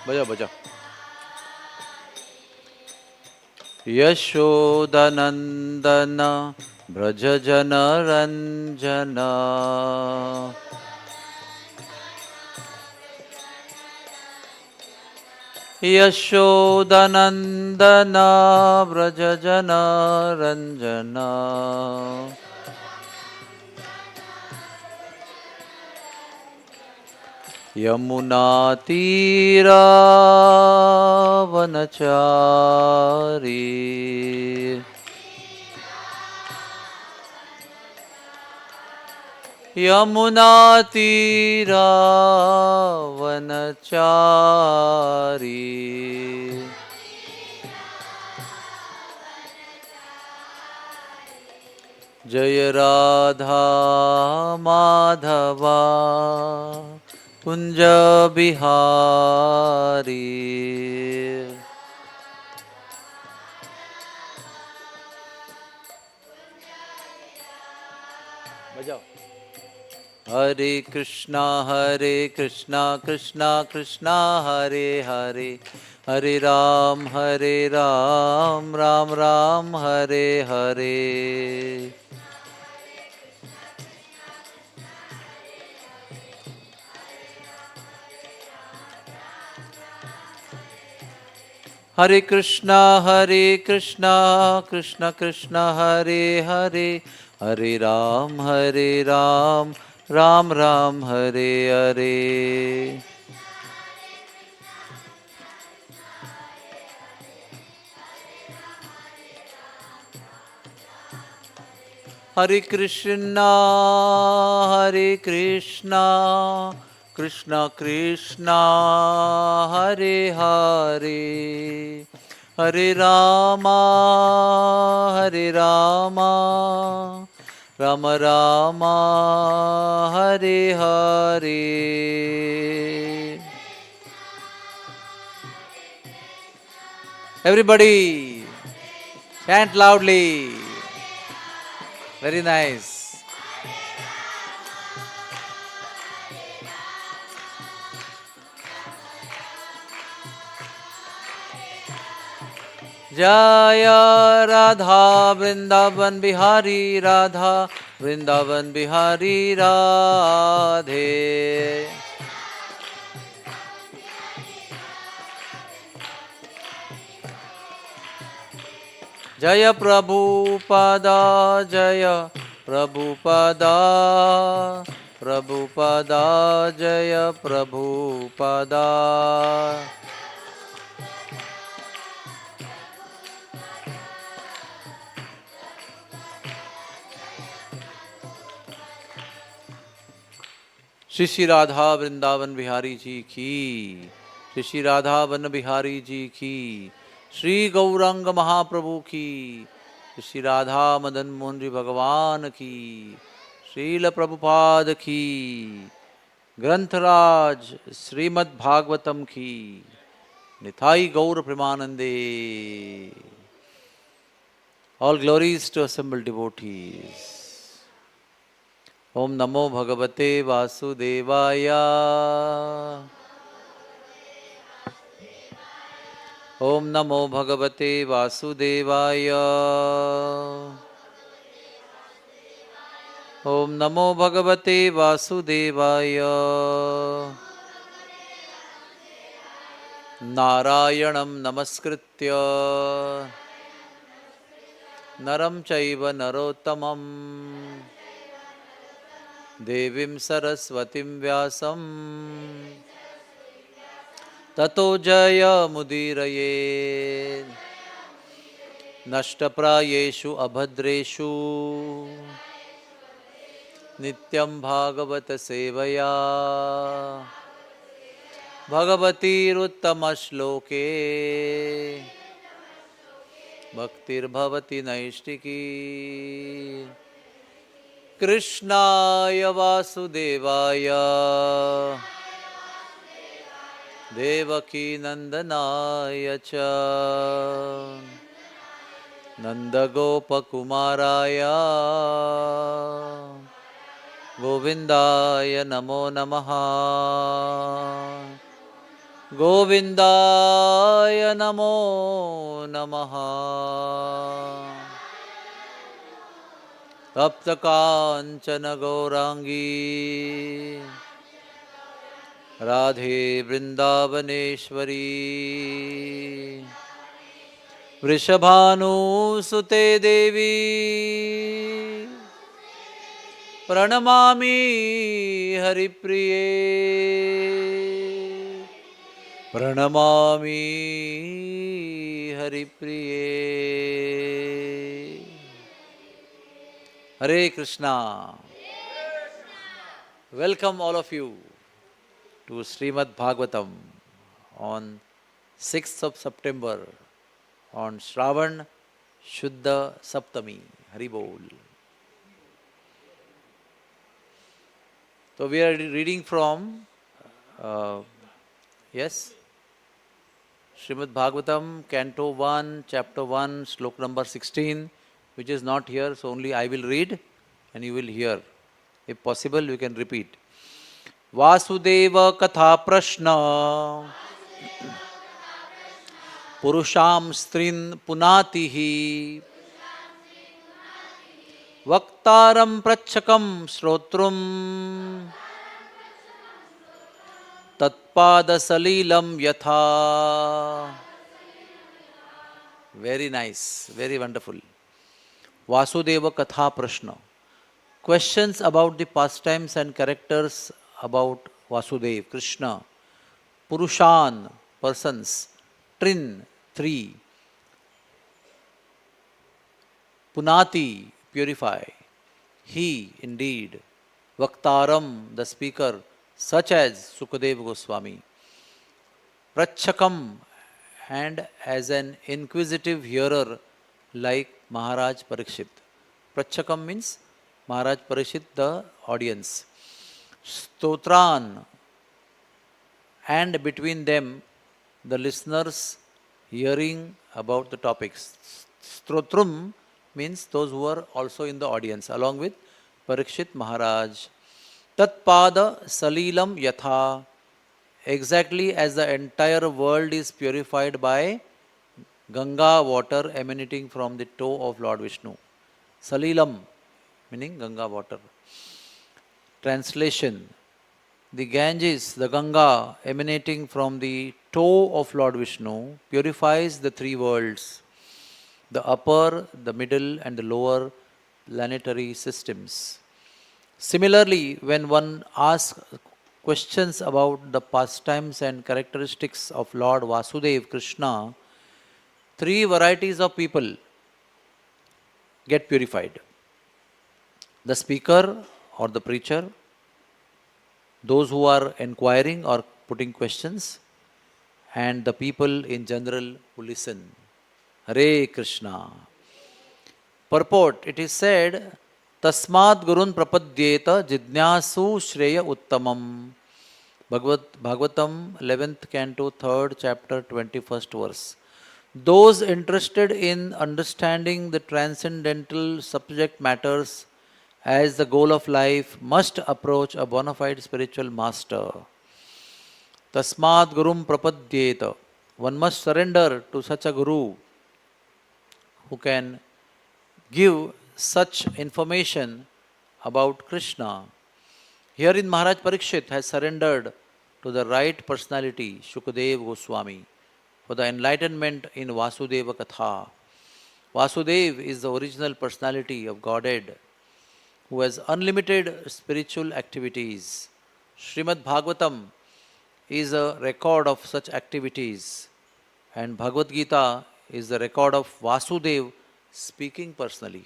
बजाओ बजाओ। यशोदनंदन ब्रज जन रंजन यशोदनंदन ब्रज जन रंजन यमुना तीरावनचारी यमुना तीरावनचारी जय राधा माधवा कुंज बिहारी। बजाओ। हरे कृष्णा कृष्णा कृष्णा हरे हरे, हरे राम राम राम हरे हरे। हरे कृष्णा कृष्णा कृष्णा हरे हरे, हरे राम राम राम हरे हरे। हरे कृष्णा कृष्णा कृष्णा हरे हरे, हरे Rama Ram Rama Hare Hare. Everybody chant loudly. Very nice. जय राधा वृंदावन बिहारी राधा, वृंदावन बिहारी राधे। जय प्रभुपादा जय प्रभुपादा, प्रभुपादा जय प्रभुपादा। श्री श्री राधा वृंदावन बिहारी जी की, श्री श्री राधा वन बिहारी जी की, श्री गौरंग महाप्रभु की, श्री राधा मदन मोहन जी भगवान की, श्रील प्रभुपाद की, ग्रंथराज श्रीमद् भागवतम की, निथाई गौर प्रेमानंदे। All glories to assembled devotees. ओम नमो भगवते वासुदेवाय। ओम नमो भगवते वासुदेवाय। ओम नमो भगवते वासुदेवाय। नारायणं नमस्कृत्य नरं चैव नरोत्तमं देवीं सरस्वतीं व्यासं ततो जयमुदीरये। नष्टप्रायेषु अभद्रेषु नित्यं भागवत सेवया भगवतीरुत्तमश्लोके भक्तिर्भवति नैष्टिकी। कृष्णाय वासुदेवाय देवकी नंदनाय च नंदगोपकुमाराय गोविंदाय नमो नमः। Govindaya Namo Namaha. Tapta Kanchana Gaurangi Radhe Vrindavaneshwari Vrishabhanu Sute Devi Pranamami Haripriye Pranamami Haripriye. Hare Krishna. Welcome all of you to Srimad Bhagavatam on 6th of September on Shravan Shuddha Saptami. Hari Bol. So we are reading from, yes, Srimad Bhagavatam, Canto 1, Chapter 1, Slok number 16, which is not here, so only I will read and you will hear. If possible, you can repeat. Vasudeva Katha Prashna Purusham Strin Punatihi Vaktaram Prachakam Shrotrum Tatpada Salilam Yatha. Very nice, very wonderful. Vasudeva Katha Prashna. Questions about the pastimes and characters about Vasudev, Krishna. Purushan, persons. Trin, three. Punati, purify. He, indeed. Vaktaram, the speaker, such as Sukadeva Goswami. Prachakam, and as an inquisitive hearer like Maharaj Parikshit. Prachakam means Maharaj Parikshit, the audience. Stotran, and between them the listeners hearing about the topics. Strotrum means those who are also in the audience along with Parikshit Maharaj. Tatpada Salilam Yatha, exactly as the entire world is purified by Ganga water emanating from the toe of Lord Vishnu. Salilam meaning Ganga water. Translation: the Ganges, the Ganga emanating from the toe of Lord Vishnu, purifies the three worlds, the upper, the middle and the lower planetary systems. Similarly, when one asks questions about the pastimes and characteristics of Lord Vasudeva, Krishna, three varieties of people get purified. The speaker or the preacher, those who are inquiring or putting questions, and the people in general who listen. Hare Krishna. Purport: it is said, Tasmat Gurun Prapadyeta Jidnyasu Shreya Uttamam. Bhagavatam, 11th Canto, 3rd Chapter, 21st verse. Those interested in understanding the transcendental subject matters as the goal of life must approach a bona fide spiritual master. Tasmat Gurum Prapadyeta. One must surrender to such a guru who can give such information about Krishna. Herein Maharaj Parikshit has surrendered to the right personality, Shukadeva Goswami, for the enlightenment in Vasudeva Katha. Vasudeva is the original personality of Godhead who has unlimited spiritual activities. Srimad Bhagavatam is a record of such activities, and Bhagavad Gita is the record of Vasudeva speaking personally.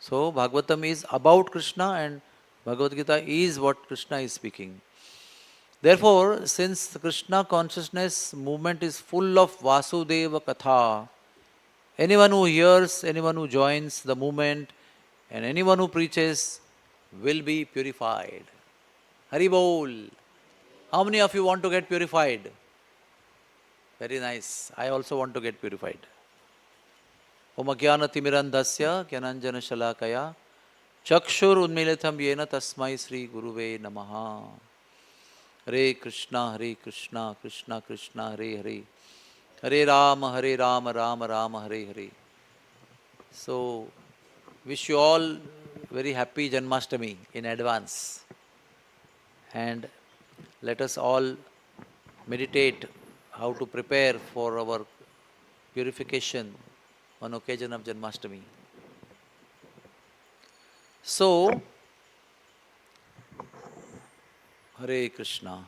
So Bhagavatam is about Krishna and Bhagavad Gita is what Krishna is speaking. Therefore, since the Krishna consciousness movement is full of Vasudeva Katha, anyone who hears, anyone who joins the movement, and anyone who preaches will be purified. Hari Bol. How many of you want to get purified? Very nice. I also want to get purified. Om Agyana Timirandhasya Gyananjana Shalakaya Chakshur Unmilitam Yena Tasmai Sri Guruve Namaha. Hare Krishna, Krishna Krishna, Hare Hare, Hare Rama, Rama Rama, Hare Hare. So, wish you all very happy Janmashtami in advance. And let us all meditate how to prepare for our purification on occasion of Janmashtami. So, Hare Krishna.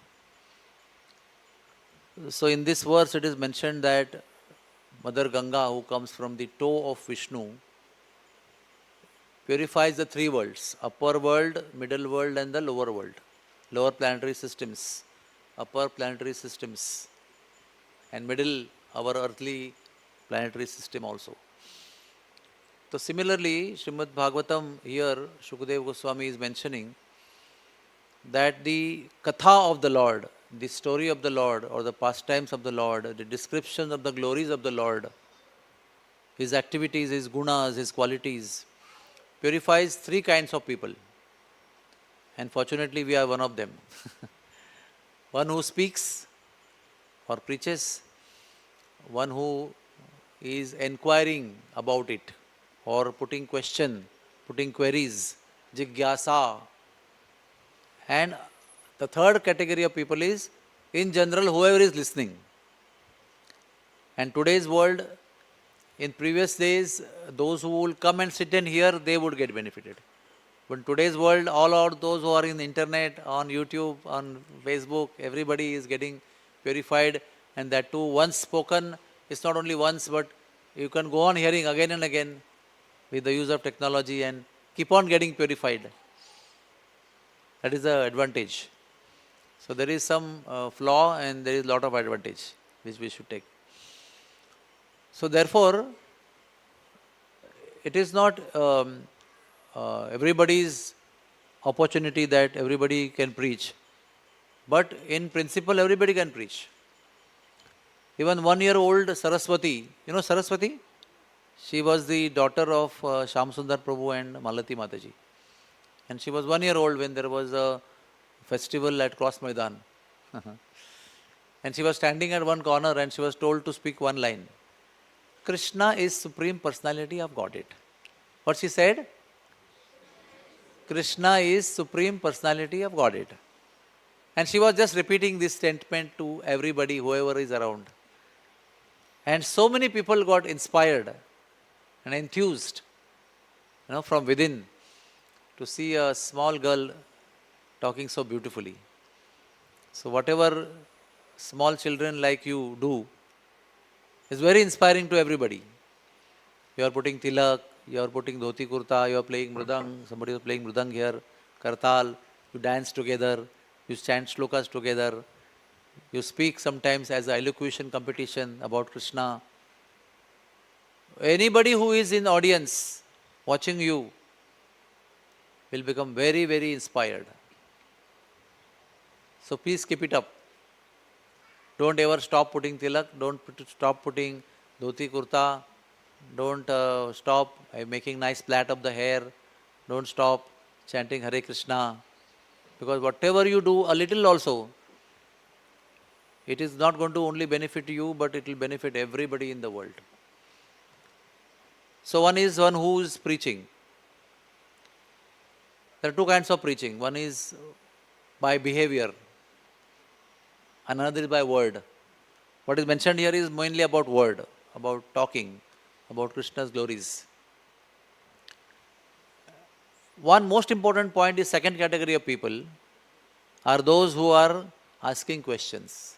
So, in this verse it is mentioned that Mother Ganga, who comes from the toe of Vishnu, purifies the three worlds: upper world, middle world, and the lower world. Lower planetary systems, upper planetary systems, and middle, our earthly planetary system also. So similarly, Srimad Bhagavatam here, Shukadeva Goswami is mentioning that the Katha of the Lord, the story of the Lord or the pastimes of the Lord, the description of the glories of the Lord, His activities, His gunas, His qualities, purifies three kinds of people. And fortunately, we are one of them. One who speaks or preaches, one who is inquiring about it or putting question, putting queries, jigyasa. And the third category of people is, in general, whoever is listening. And today's world, in previous days, those who will come and sit and hear, they would get benefited. But in today's world, all are those who are in the internet, on YouTube, on Facebook, everybody is getting purified. And that too, once spoken, it's not only once, but you can go on hearing again and again with the use of technology and keep on getting purified. That is the advantage. So there is some flaw and there is a lot of advantage which we should take. So therefore, it is not everybody's opportunity that everybody can preach. But in principle, everybody can preach. Even 1 year old Saraswati, you know Saraswati? She was the daughter of Shyam Sundar Prabhu and Malati Mataji. And she was 1 year old when there was a festival at Cross Maidan. And she was standing at one corner and she was told to speak one line. Krishna is Supreme Personality of Godhead. What she said? Krishna is Supreme Personality of Godhead. And she was just repeating this statement to everybody, whoever is around. And so many people got inspired and enthused, from within, to see a small girl talking so beautifully. So whatever small children like you do is very inspiring to everybody. You are putting tilak, you are putting dhoti kurta, you are playing mridang, somebody is playing mridang here, kartal, you dance together, you chant shlokas together, you speak sometimes as an elocution competition about Krishna. Anybody who is in audience watching you will become very, very inspired. So please keep it up. Don't ever stop putting tilak, don't stop putting dhoti kurta, don't stop making nice plait of the hair, don't stop chanting Hare Krishna. Because whatever you do, a little also, it is not going to only benefit you, but it will benefit everybody in the world. So one is one who is preaching. There are two kinds of preaching. One is by behavior, another is by word. What is mentioned here is mainly about word, about talking, about Krishna's glories. One most important point is second category of people are those who are asking questions.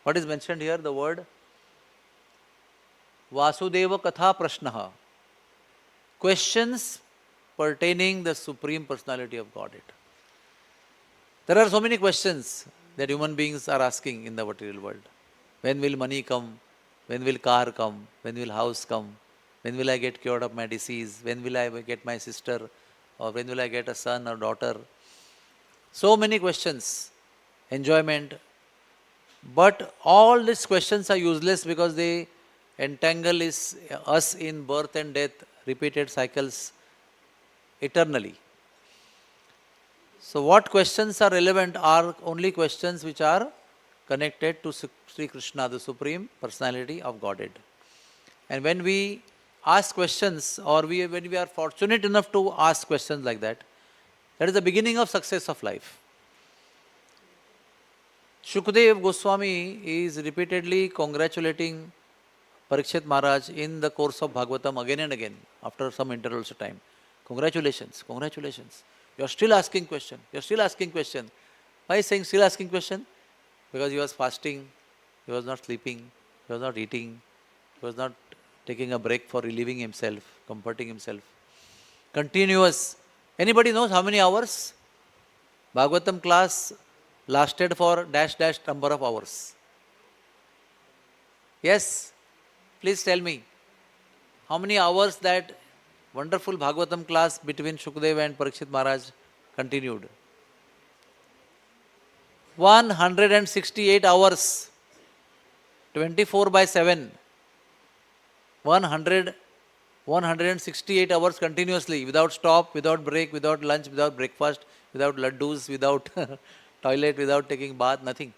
What is mentioned here? The word Vasudeva Katha Prashnaha. Questions pertaining the Supreme Personality of Godhead. There are so many questions that human beings are asking in the material world. When will money come? When will car come? When will house come? When will I get cured of my disease? When will I get my sister? Or when will I get a son or daughter? So many questions. Enjoyment. But all these questions are useless because they entangle us in birth and death, repeated cycles eternally. So what questions are relevant are only questions which are connected to Sri Krishna, the Supreme Personality of Godhead. And when we ask questions, or when we are fortunate enough to ask questions like that, that is the beginning of success of life. Shukdev Goswami is repeatedly congratulating Parikshit Maharaj in the course of Bhagavatam again and again after some intervals of time. Congratulations, congratulations. You are still asking question. You are still asking question. Why is saying still asking question? Because he was fasting, he was not sleeping, he was not eating, he was not taking a break for relieving himself, comforting himself. Continuous. Anybody knows how many hours? Bhagavatam class lasted for dash dash number of hours. Yes? Please tell me. How many hours that wonderful Bhagavatam class between Shukdev and Parikshit Maharaj continued? 168 hours. 24 by 7. 168 hours continuously, without stop, without break, without lunch, without breakfast, without laddus, without toilet, without taking bath, nothing.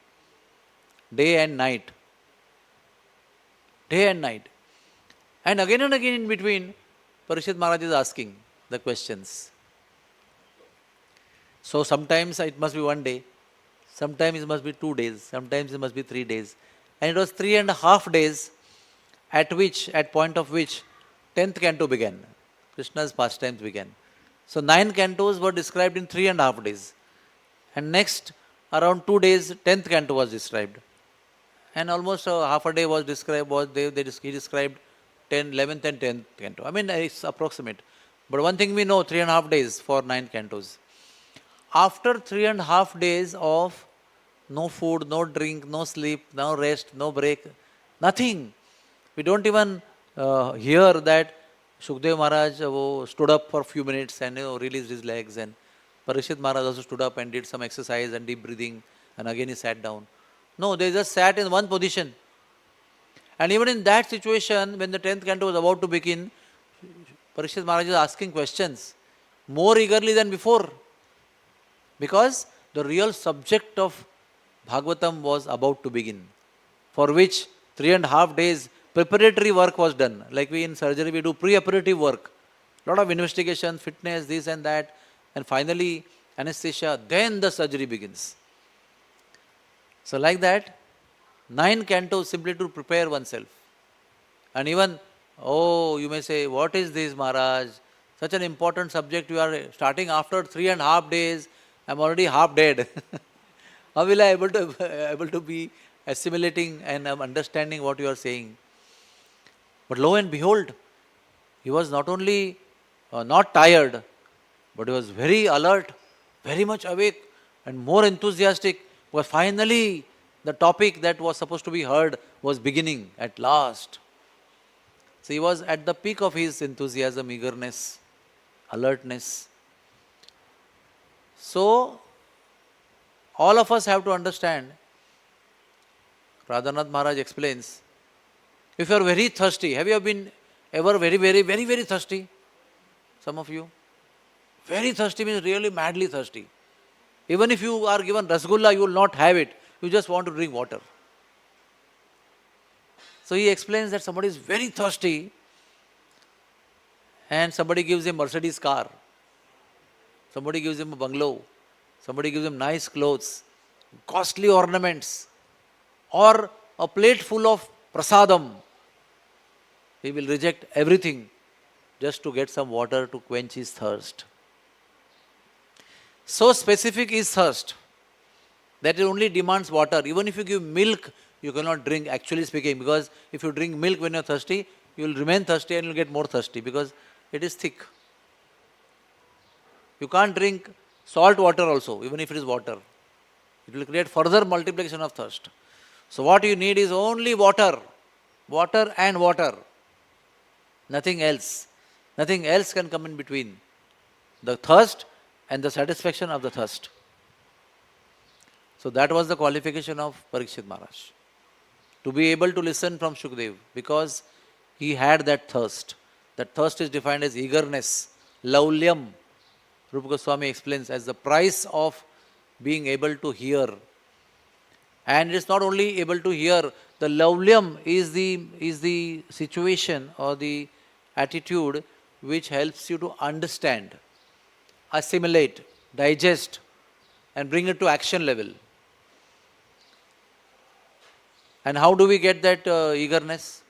Day and night. Day and night. And again in between, Parikshit Maharaj is asking the questions. So sometimes it must be 1 day, sometimes it must be 2 days, sometimes it must be 3 days. And it was 3.5 days at point of which 10th canto began. Krishna's pastimes began. So 9 cantos were described in 3.5 days. And next, around 2 days, 10th canto was described. And almost half a day was described, he described 11th and 10th canto. I mean, it's approximate. But one thing we know, 3.5 days for 9 cantos. After 3.5 days of no food, no drink, no sleep, no rest, no break, nothing. We don't even hear that Shukdev Maharaj stood up for a few minutes and released his legs, and Parikshit Maharaj also stood up and did some exercise and deep breathing, and again he sat down. No, they just sat in one position. And even in that situation, when the 10th canto was about to begin, Parikshit Maharaj is asking questions more eagerly than before, because the real subject of Bhagavatam was about to begin, for which 3.5 days preparatory work was done. Like we in surgery, we do pre-operative work. Lot of investigation, fitness, this and that, and finally anesthesia, then the surgery begins. So like that, 9 cantos simply to prepare oneself. And even, you may say, what is this, Maharaj? Such an important subject you are starting after 3.5 days. I am already half dead. How will I able to be assimilating and understanding what you are saying? But lo and behold, he was not only not tired, but he was very alert, very much awake, and more enthusiastic, because finally the topic that was supposed to be heard was beginning at last. So he was at the peak of his enthusiasm, eagerness, alertness. So all of us have to understand, Radhanath Maharaj explains, if you are very thirsty, have you been ever very thirsty? Some of you? Very thirsty means really madly thirsty. Even if you are given rasgulla, you will not have it. You just want to drink water. So he explains that somebody is very thirsty and somebody gives him a Mercedes car. Somebody gives him a bungalow. Somebody gives him nice clothes, costly ornaments, or a plate full of prasadam. He will reject everything just to get some water to quench his thirst. So specific is thirst that it only demands water. Even if you give milk, you cannot drink, actually speaking, because if you drink milk when you are thirsty, you will remain thirsty and you will get more thirsty because it is thick. You can't drink salt water also, even if it is water. It will create further multiplication of thirst. So what you need is only water. Water and water. Nothing else. Nothing else can come in between the thirst and the satisfaction of the thirst. So that was the qualification of Parikshit Maharaj, to be able to listen from Shukdev, because he had that thirst. That thirst is defined as eagerness, laulyam. Rupa Goswami explains as the price of being able to hear. And it's not only able to hear, the lavlyam is the situation or the attitude which helps you to understand, assimilate, digest, and bring it to action level. And how do we get that eagerness?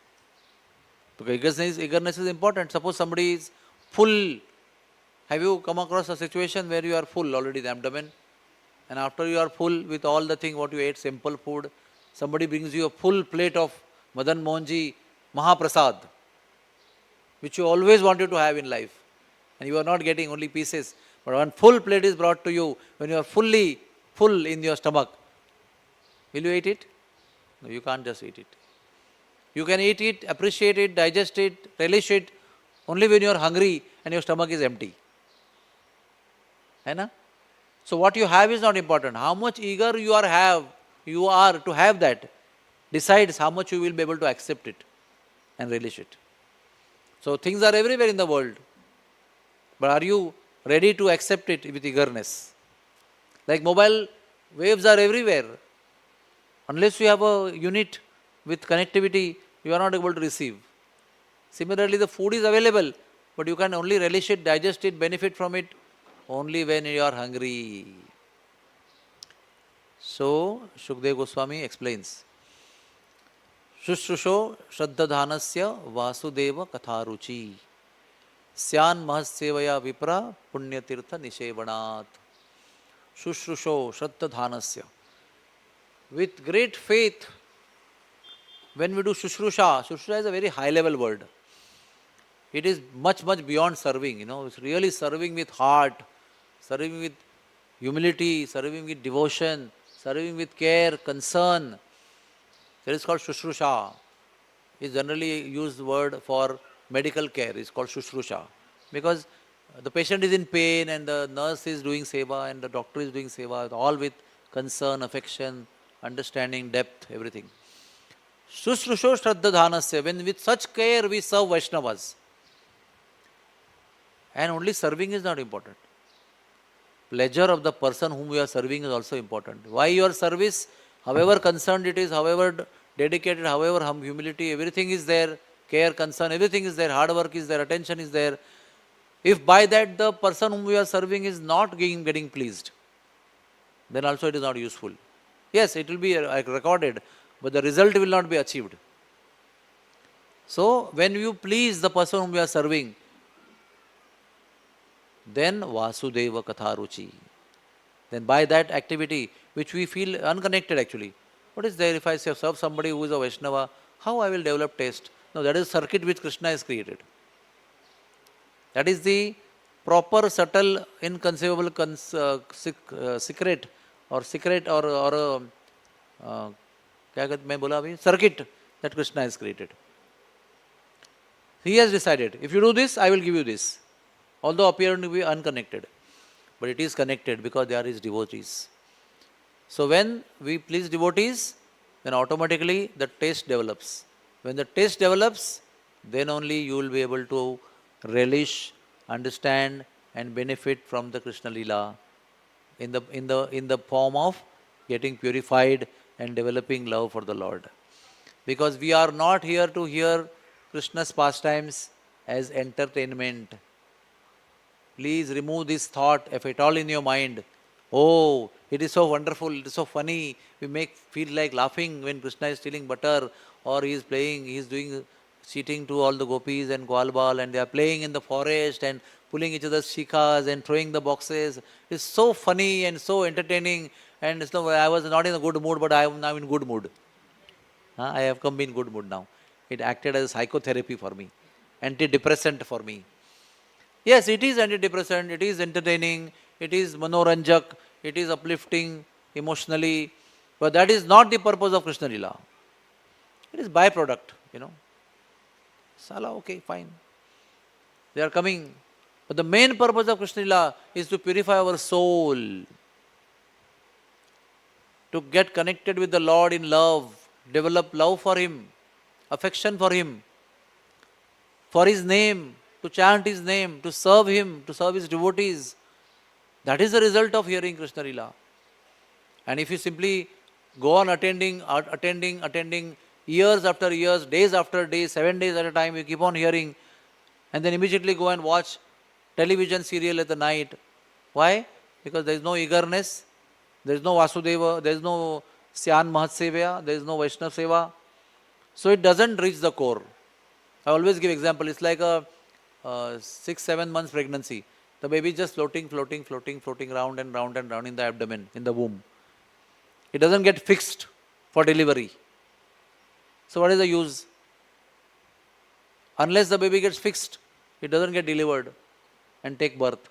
Because eagerness is important. Suppose somebody is full. Have you come across a situation where you are full already, the abdomen? And after you are full with all the thing what you ate, simple food, somebody brings you a full plate of Madan Mohanji Mahaprasad, which you always wanted to have in life. And you are not getting only pieces. But one full plate is brought to you, when you are fully full in your stomach, will you eat it? No, you can't just eat it. You can eat it, appreciate it, digest it, relish it, only when you are hungry and your stomach is empty. Hai na? So what you have is not important. How much eager you are to have that decides how much you will be able to accept it and relish it. So things are everywhere in the world. But are you ready to accept it with eagerness? Like mobile waves are everywhere. Unless you have a unit with connectivity, you are not able to receive. Similarly, the food is available, but you can only relish it, digest it, benefit from it only when you are hungry. So, Shukdev Goswami explains, Shushrusho Shraddhadhanasya Vasudeva Katharuchi Syan Mahassevaya Vipra Punyatirtha Nishevanat. Shushrusho Shraddhadhanasya. With great faith, when we do Shushrusha, Shushrusha is a very high level word. It is much, much beyond serving, it's really serving with heart, serving with humility, serving with devotion, serving with care, concern. That is called Shushrusha. It's generally used word for medical care. It's called Shushrusha. Because the patient is in pain and the nurse is doing seva and the doctor is doing seva, all with concern, affection, understanding, depth, everything. Shushrusho Shraddhadhanasya. When with such care we serve Vaishnavas. And only serving is not important. Pleasure of the person whom you are serving is also important. Why your service, however concerned it is, however dedicated, however humility, everything is there, care, concern, everything is there, hard work is there, attention is there. If by that the person whom you are serving is not getting pleased, then also it is not useful. Yes, it will be recorded, but the result will not be achieved. So, when you please the person whom you are serving, then Vasudeva Katharuchi. Then by that activity, which we feel unconnected actually. What is there if I serve somebody who is a Vaishnava? How I will develop taste? No, that is circuit which Krishna has created. That is the proper, subtle, inconceivable secret or circuit that Krishna has created. He has decided, if you do this, I will give you this. Although appearing to be unconnected. But it is connected because they are his devotees. So when we please devotees, then automatically the taste develops. When the taste develops, then only you will be able to relish, understand and benefit from the Krishna Leela in the form of getting purified and developing love for the Lord. Because we are not here to hear Krishna's pastimes as entertainment. Please remove this thought, if at all in your mind. Oh, it is so wonderful, it is so funny. We feel like laughing when Krishna is stealing butter, or he is playing, he is doing cheating to all the gopis and Gwalbal, and they are playing in the forest and pulling each other's shikas and throwing the boxes. It's so funny and so entertaining. And I was not in a good mood, but I am now in good mood. I have come in good mood now. It acted as psychotherapy for me, antidepressant for me. Yes, it is antidepressant, it is entertaining, it is manoranjak, it is uplifting emotionally, but that is not the purpose of Krishna Lila. It is byproduct, Sala, okay, fine. They are coming. But the main purpose of Krishna Lila is to purify our soul, to get connected with the Lord in love, develop love for Him, affection for Him, for His name, to chant His name, to serve Him, to serve His devotees, That is the result of hearing Krishna Lila. And if you simply go on attending years after years, days after days, 7 days at a time, you keep on hearing, and then immediately go and watch television serial at the night. Why? Because there is no eagerness, there is no Vasudeva, there is no Syan Mahatsevya, there is no Vaishnav Seva. So it doesn't reach the core. I always give example. It's like a 6-7 months pregnancy. The baby is just floating round and round and round in the abdomen, in the womb. It doesn't get fixed for delivery. So what is the use? Unless the baby gets fixed, it doesn't get delivered and take birth.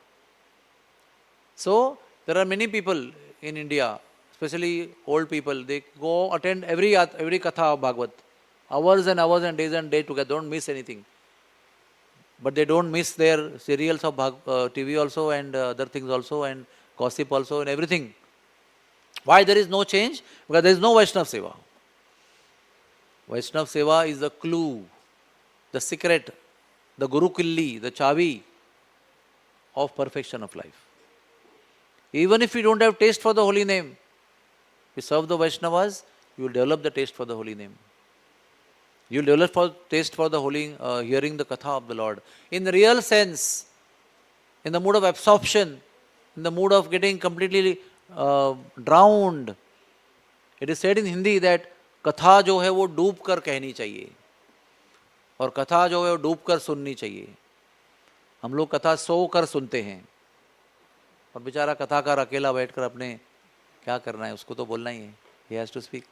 So there are many people in India, especially old people, they go attend every Katha of Bhagavad. Hours and hours and days together, don't miss anything. But they don't miss their serials of TV also and other things also and gossip also and everything. Why there is no change? Because there is no Vaishnav Seva. Vaishnav Seva is the clue, the secret, the Guru Killi, the chavi of perfection of life. Even if you don't have taste for the holy name, you serve the Vaishnavas, you will develop the taste for the holy name. You will develop taste for the holy, hearing the Katha of the Lord. In the real sense, in the mood of absorption, in the mood of getting completely drowned. It is said in Hindi that कथा जो है वो डूब कर कहनी चाहिए और कथा जो है वो डूब कर सुननी चाहिए. हम लोग कथा सो कर सुनते हैं और बेचारा कथाकार अकेला बैठकर अपने क्या करना है, उसको तो बोलना ही है. He has to speak.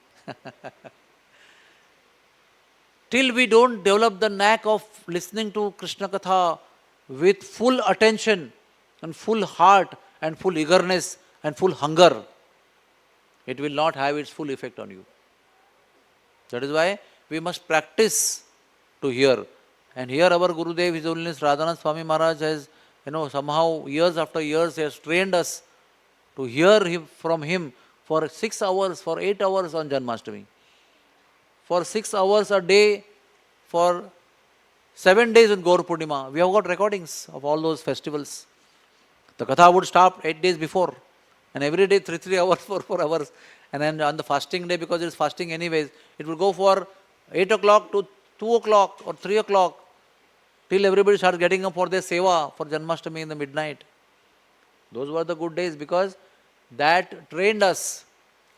Till we don't develop the knack of listening to Krishna Katha with full attention and full heart and full eagerness and full hunger, it will not have its full effect on you. That is why we must practice to hear. And here our Gurudev, His Holiness Radhanath Swami Maharaj has, somehow years after years, he has trained us to hear from him for 6 hours, for 8 hours on Janmashtami. For 6 hours a day, for 7 days in Gaur Purnima. We have got recordings of all those festivals. The Katha would start 8 days before. And every day 3 hours, 4 hours. And then on the fasting day, because it is fasting anyways, it will go for 8 o'clock to 2 o'clock or 3 o'clock. Till everybody starts getting up for their seva for Janmashtami in the midnight. Those were the good days because that trained us,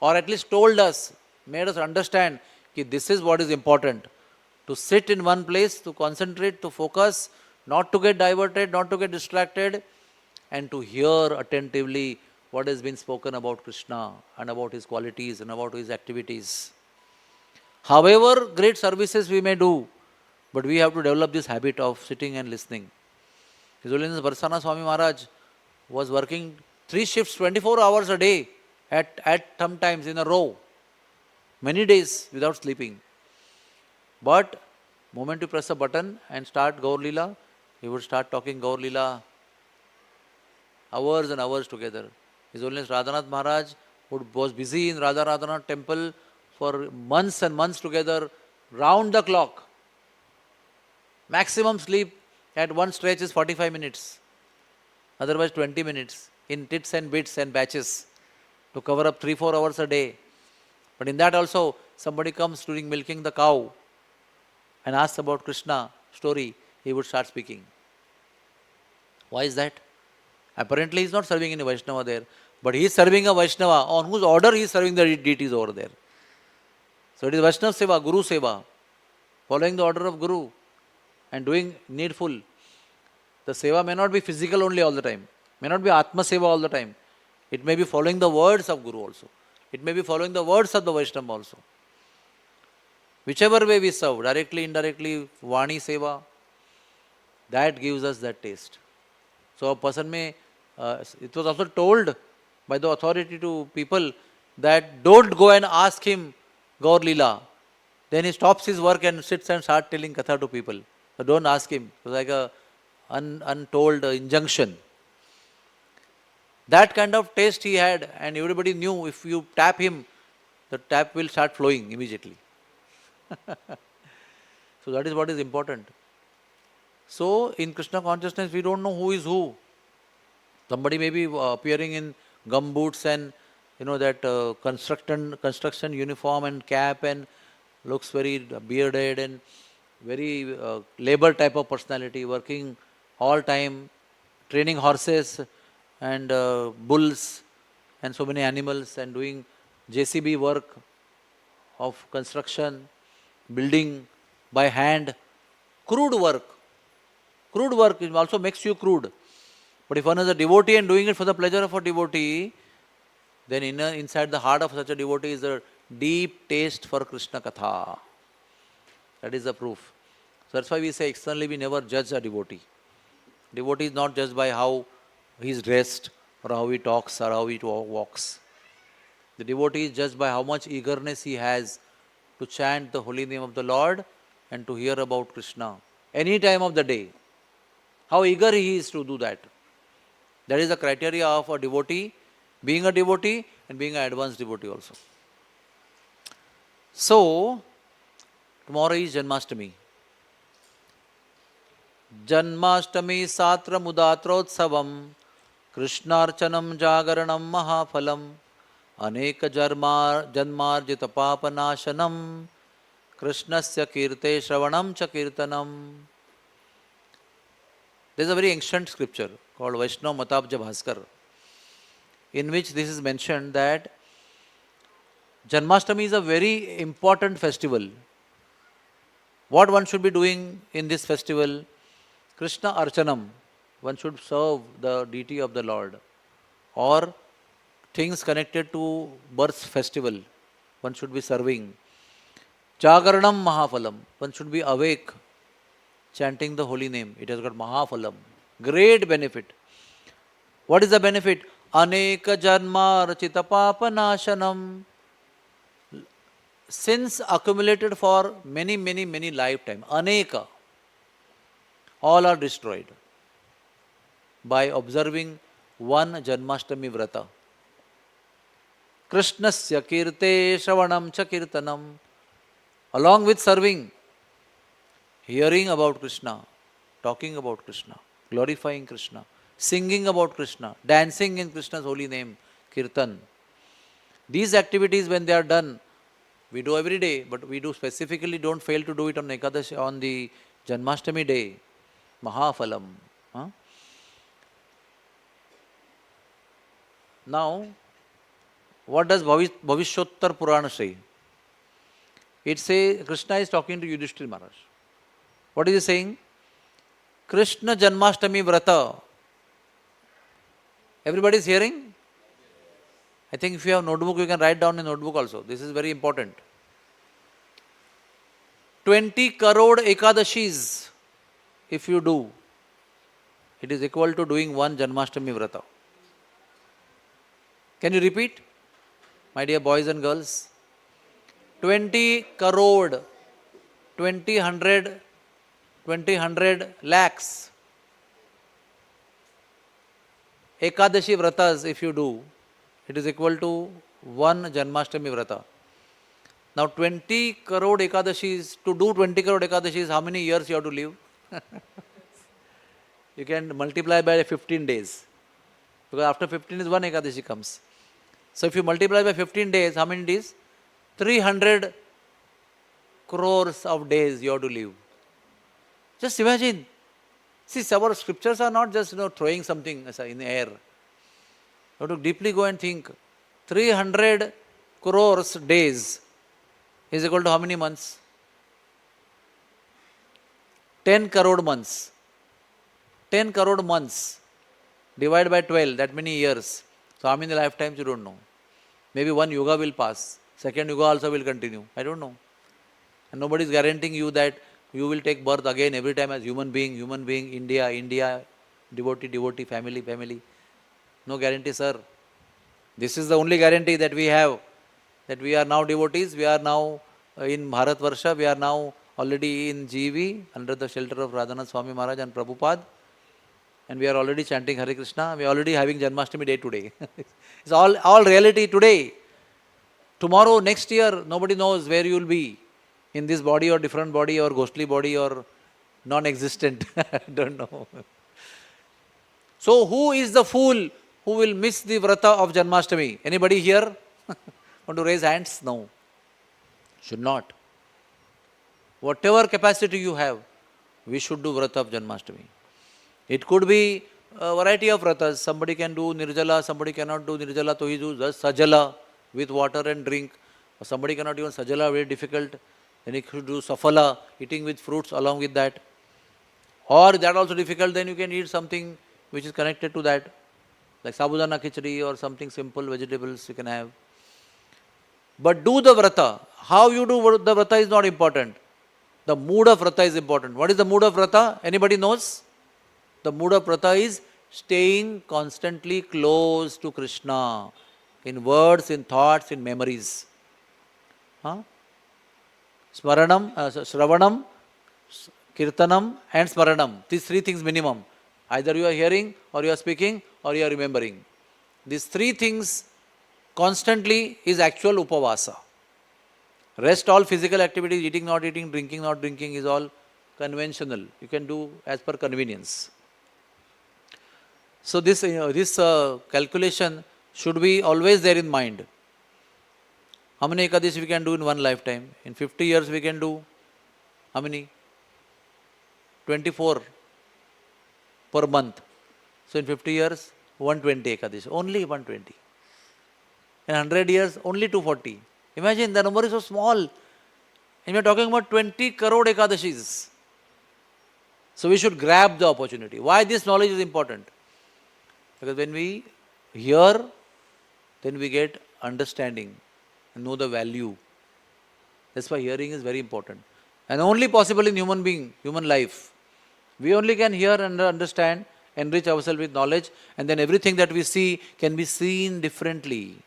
or at least told us, made us understand that this is what is important. To sit in one place, to concentrate, to focus, not to get diverted, not to get distracted, and to hear attentively what has been spoken about Krishna and about his qualities and about his activities. However great services we may do, but we have to develop this habit of sitting and listening. His Holiness Varsana Swami Maharaj was working 3 shifts, 24 hours a day at sometimes in a row, many days without sleeping. But moment you press a button and start Gaur Leela, he would start talking Gaur Leela hours and hours together. His Holiness Radhanath Maharaj was busy in Radha Radhanath temple for months and months together, round the clock. Maximum sleep at one stretch is 45 minutes, otherwise 20 minutes in tits and bits and batches to cover up 3-4 hours a day. But in that also, somebody comes during milking the cow and asks about Krishna story, he would start speaking. Why is that? Apparently he is not serving any Vaishnava there, but he is serving a Vaishnava on whose order he is serving the deities over there. So it is Vaishnava Seva, Guru Seva, following the order of Guru and doing needful. The Seva may not be physical only all the time, may not be Atma Seva all the time. It may be following the words of Guru also. It may be following the words of the Vaishnava also. Whichever way we serve, directly, indirectly, Vani Seva, that gives us that taste. So a person may, it was also told by the authority to people that don't go and ask him Gaur Leela. Then he stops his work and sits and starts telling Katha to people. So don't ask him. It was like a untold injunction. That kind of taste he had, and everybody knew if you tap him, the tap will start flowing immediately. So that is what is important. So in Krishna consciousness, we don't know who is who. Somebody may be appearing in gumboots and that construction uniform and cap, and looks very bearded and very labor type of personality, working all time, training horses and bulls and so many animals, and doing JCB work of construction, building by hand, crude work. Crude work also makes you crude. But if one is a devotee and doing it for the pleasure of a devotee, then inside the heart of such a devotee is a deep taste for Krishna Katha. That is the proof. So that's why we say externally we never judge a devotee. Devotee is not judged by how he is dressed or how he talks or how he walks. The devotee is judged by how much eagerness he has to chant the holy name of the Lord and to hear about Krishna any time of the day. How eager he is to do that. That is the criteria of a devotee, being a devotee and being an advanced devotee also. So, tomorrow is Janmashtami. Janmashtami Satra Mudatrotsavam Krishnarchanam Jagaranam Mahaphalam Aneka Janmarjita Papanashanam Krishnasya Kirte Shravanam Cha Kirtanam. There is a very ancient scripture called Vaishnava Matabja Bhaskar, in which this is mentioned that Janmashtami is a very important festival. What one should be doing in this festival? Krishna Archanam. One should serve the deity of the Lord. Or things connected to birth festival, one should be serving. Jagaranam Mahaphalam. One should be awake, chanting the holy name. It has got Mahaphalam. Great benefit. What is the benefit? Aneka Janma Rachita Papanashanam. Sins accumulated for many lifetimes. Aneka. All are destroyed by observing one Janmashtami Vrata. Krishnasya Kirte Shravanam Cha Kirtanam. Along with serving, hearing about Krishna, talking about Krishna, glorifying Krishna, singing about Krishna, dancing in Krishna's holy name, Kirtan. These activities, when they are done, we do every day, but we do specifically don't fail to do it on Ekadashi, on the Janmashtami day. Mahaphalam. Now, what does Bhavishyotter Purana say? It says, Krishna is talking to Yudhishthira Maharaj. What is he saying? Krishna Janmashtami Vrata. Everybody is hearing? I think if you have notebook, you can write down in notebook also. This is very important. 20 crore Ekadashis, if you do, it is equal to doing one Janmashtami Vrata. Can you repeat? My dear boys and girls, 20 crore, 20 hundred lakhs Ekadashi Vratas if you do, it is equal to one Janmashtami Vrata. Now 20 crore Ekadashis, to do 20 crore Ekadashis, how many years you have to live? You can multiply by 15 days. Because after 15 is one Ekadashi comes. So if you multiply by 15 days, how many days? 300 crores of days you have to live. Just imagine. See, our scriptures are not just throwing something in the air. You have to deeply go and think. 300 crores days is equal to how many months? 10 crore months. 10 crore months divided by 12, that many years. So how many lifetimes you don't know. Maybe one yuga will pass. Second yuga also will continue. I don't know. And nobody is guaranteeing you that you will take birth again every time as human being, India, devotee, family. No guarantee, sir. This is the only guarantee that we have. That we are now devotees, we are now in Bharat Varsha, we are now already in GV under the shelter of Radhanath Swami Maharaj and Prabhupada. And we are already chanting Hare Krishna. We are already having Janmashtami day today. It's all reality today. Tomorrow, next year, nobody knows where you will be. In this body or different body or ghostly body or non-existent. I don't know. So who is the fool who will miss the vrata of Janmashtami? Anybody here? Want to raise hands? No. Should not. Whatever capacity you have, we should do vrata of Janmashtami. It could be a variety of vratas. Somebody can do nirjala, somebody cannot do nirjala, so he does just sajala with water and drink. Or somebody cannot even sajala, very difficult. Then he should do safala, eating with fruits along with that. Or that also difficult, then you can eat something which is connected to that. Like sabudana khichdi or something simple, vegetables you can have. But do the vrata. How you do the vrata is not important. The mood of vrata is important. What is the mood of vrata? Anybody knows? The mood of vrata is staying constantly close to Krishna in words, in thoughts, in memories. Smaranam, Shravanam, Kirtanam and Smaranam. These three things minimum. Either you are hearing or you are speaking or you are remembering. These three things constantly is actual upavasa. Rest all physical activities, eating, not eating, drinking, not drinking is all conventional. You can do as per convenience. So this calculation should be always there in mind. How many Ekadashi we can do in one lifetime? In 50 years we can do how many? 24 per month. So in 50 years, 120 Ekadashi. Only 120. In 100 years, only 240. Imagine the number is so small. And we are talking about 20 crore Ekadashis. So we should grab the opportunity. Why this knowledge is important? Because when we hear, then we get understanding and know the value. That's why hearing is very important. And only possible in human life. We only can hear and understand, enrich ourselves with knowledge, and then everything that we see can be seen differently.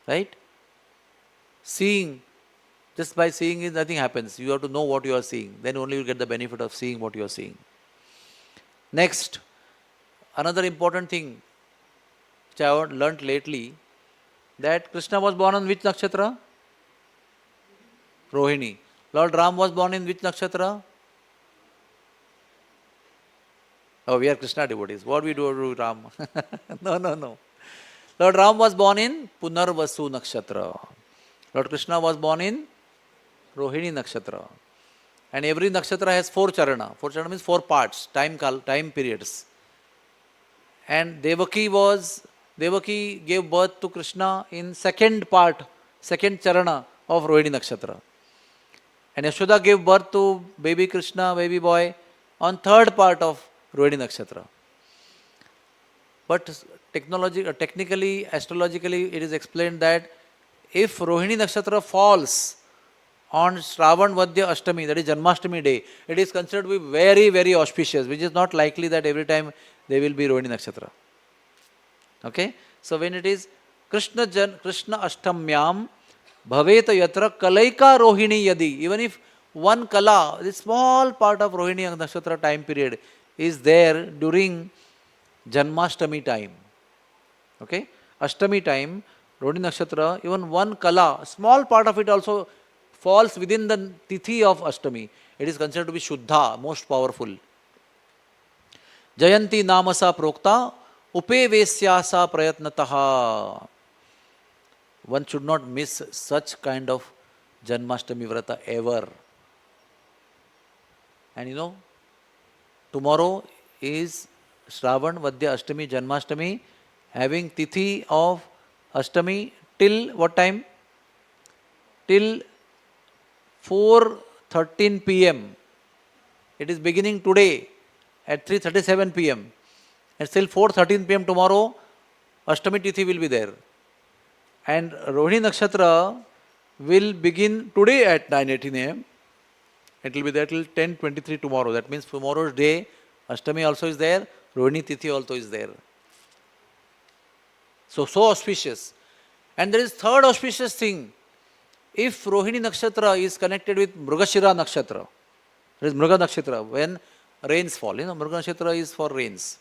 Right? Seeing, just by seeing it, nothing happens. You have to know what you are seeing. Then only you get the benefit of seeing what you are seeing. Next, another important thing which I have learnt lately, that Krishna was born on which nakshatra? Rohini. Lord Ram was born in which nakshatra? Oh, we are Krishna devotees. What we do to Ram? No. Lord Ram was born in Punarvasu nakshatra. Lord Krishna was born in Rohini nakshatra. And every nakshatra has 4 charana. 4 charana means 4 parts, time periods. And Devaki gave birth to Krishna in second charana of Rohini nakshatra. And Yashoda gave birth to baby Krishna, baby boy, on third part of Rohini nakshatra. But technically, astrologically, it is explained that if Rohini nakshatra falls on Shravan Vadya Ashtami, that is Janmashtami day, it is considered to be very, very auspicious, which is not likely that every time there will be Rohini nakshatra. Okay? So when it is Krishna Ashtamyam Bhaveta Yatra Kalaika Rohini Yadi, even if one kala, this small part of Rohini nakshatra time period is there during Janmashtami time. Okay? Ashtami time, Rohini nakshatra, even one kala, small part of it also falls within the tithi of Ashtami. It is considered to be Shuddha, most powerful. Jayanti namasa prokta upevesyasa prayatnataha. One should not miss such kind of Janmashtami vrata ever. And tomorrow is Shravan Vadya Ashtami, Janmashtami, having tithi of Ashtami till what time? Till 4:13 p.m. It is beginning today at 3:37 p.m. And till 4:13 p.m. tomorrow, Ashtami tithi will be there. And Rohini nakshatra will begin today at 9:18 a.m. It will be there till 10:23 tomorrow. That means tomorrow's day, Ashtami also is there, Rohini tithi also is there. So auspicious. And there is third auspicious thing. If Rohini nakshatra is connected with Mrugashira nakshatra, there is Mruga nakshatra, when rains fall. Mruga nakshatra is for rains.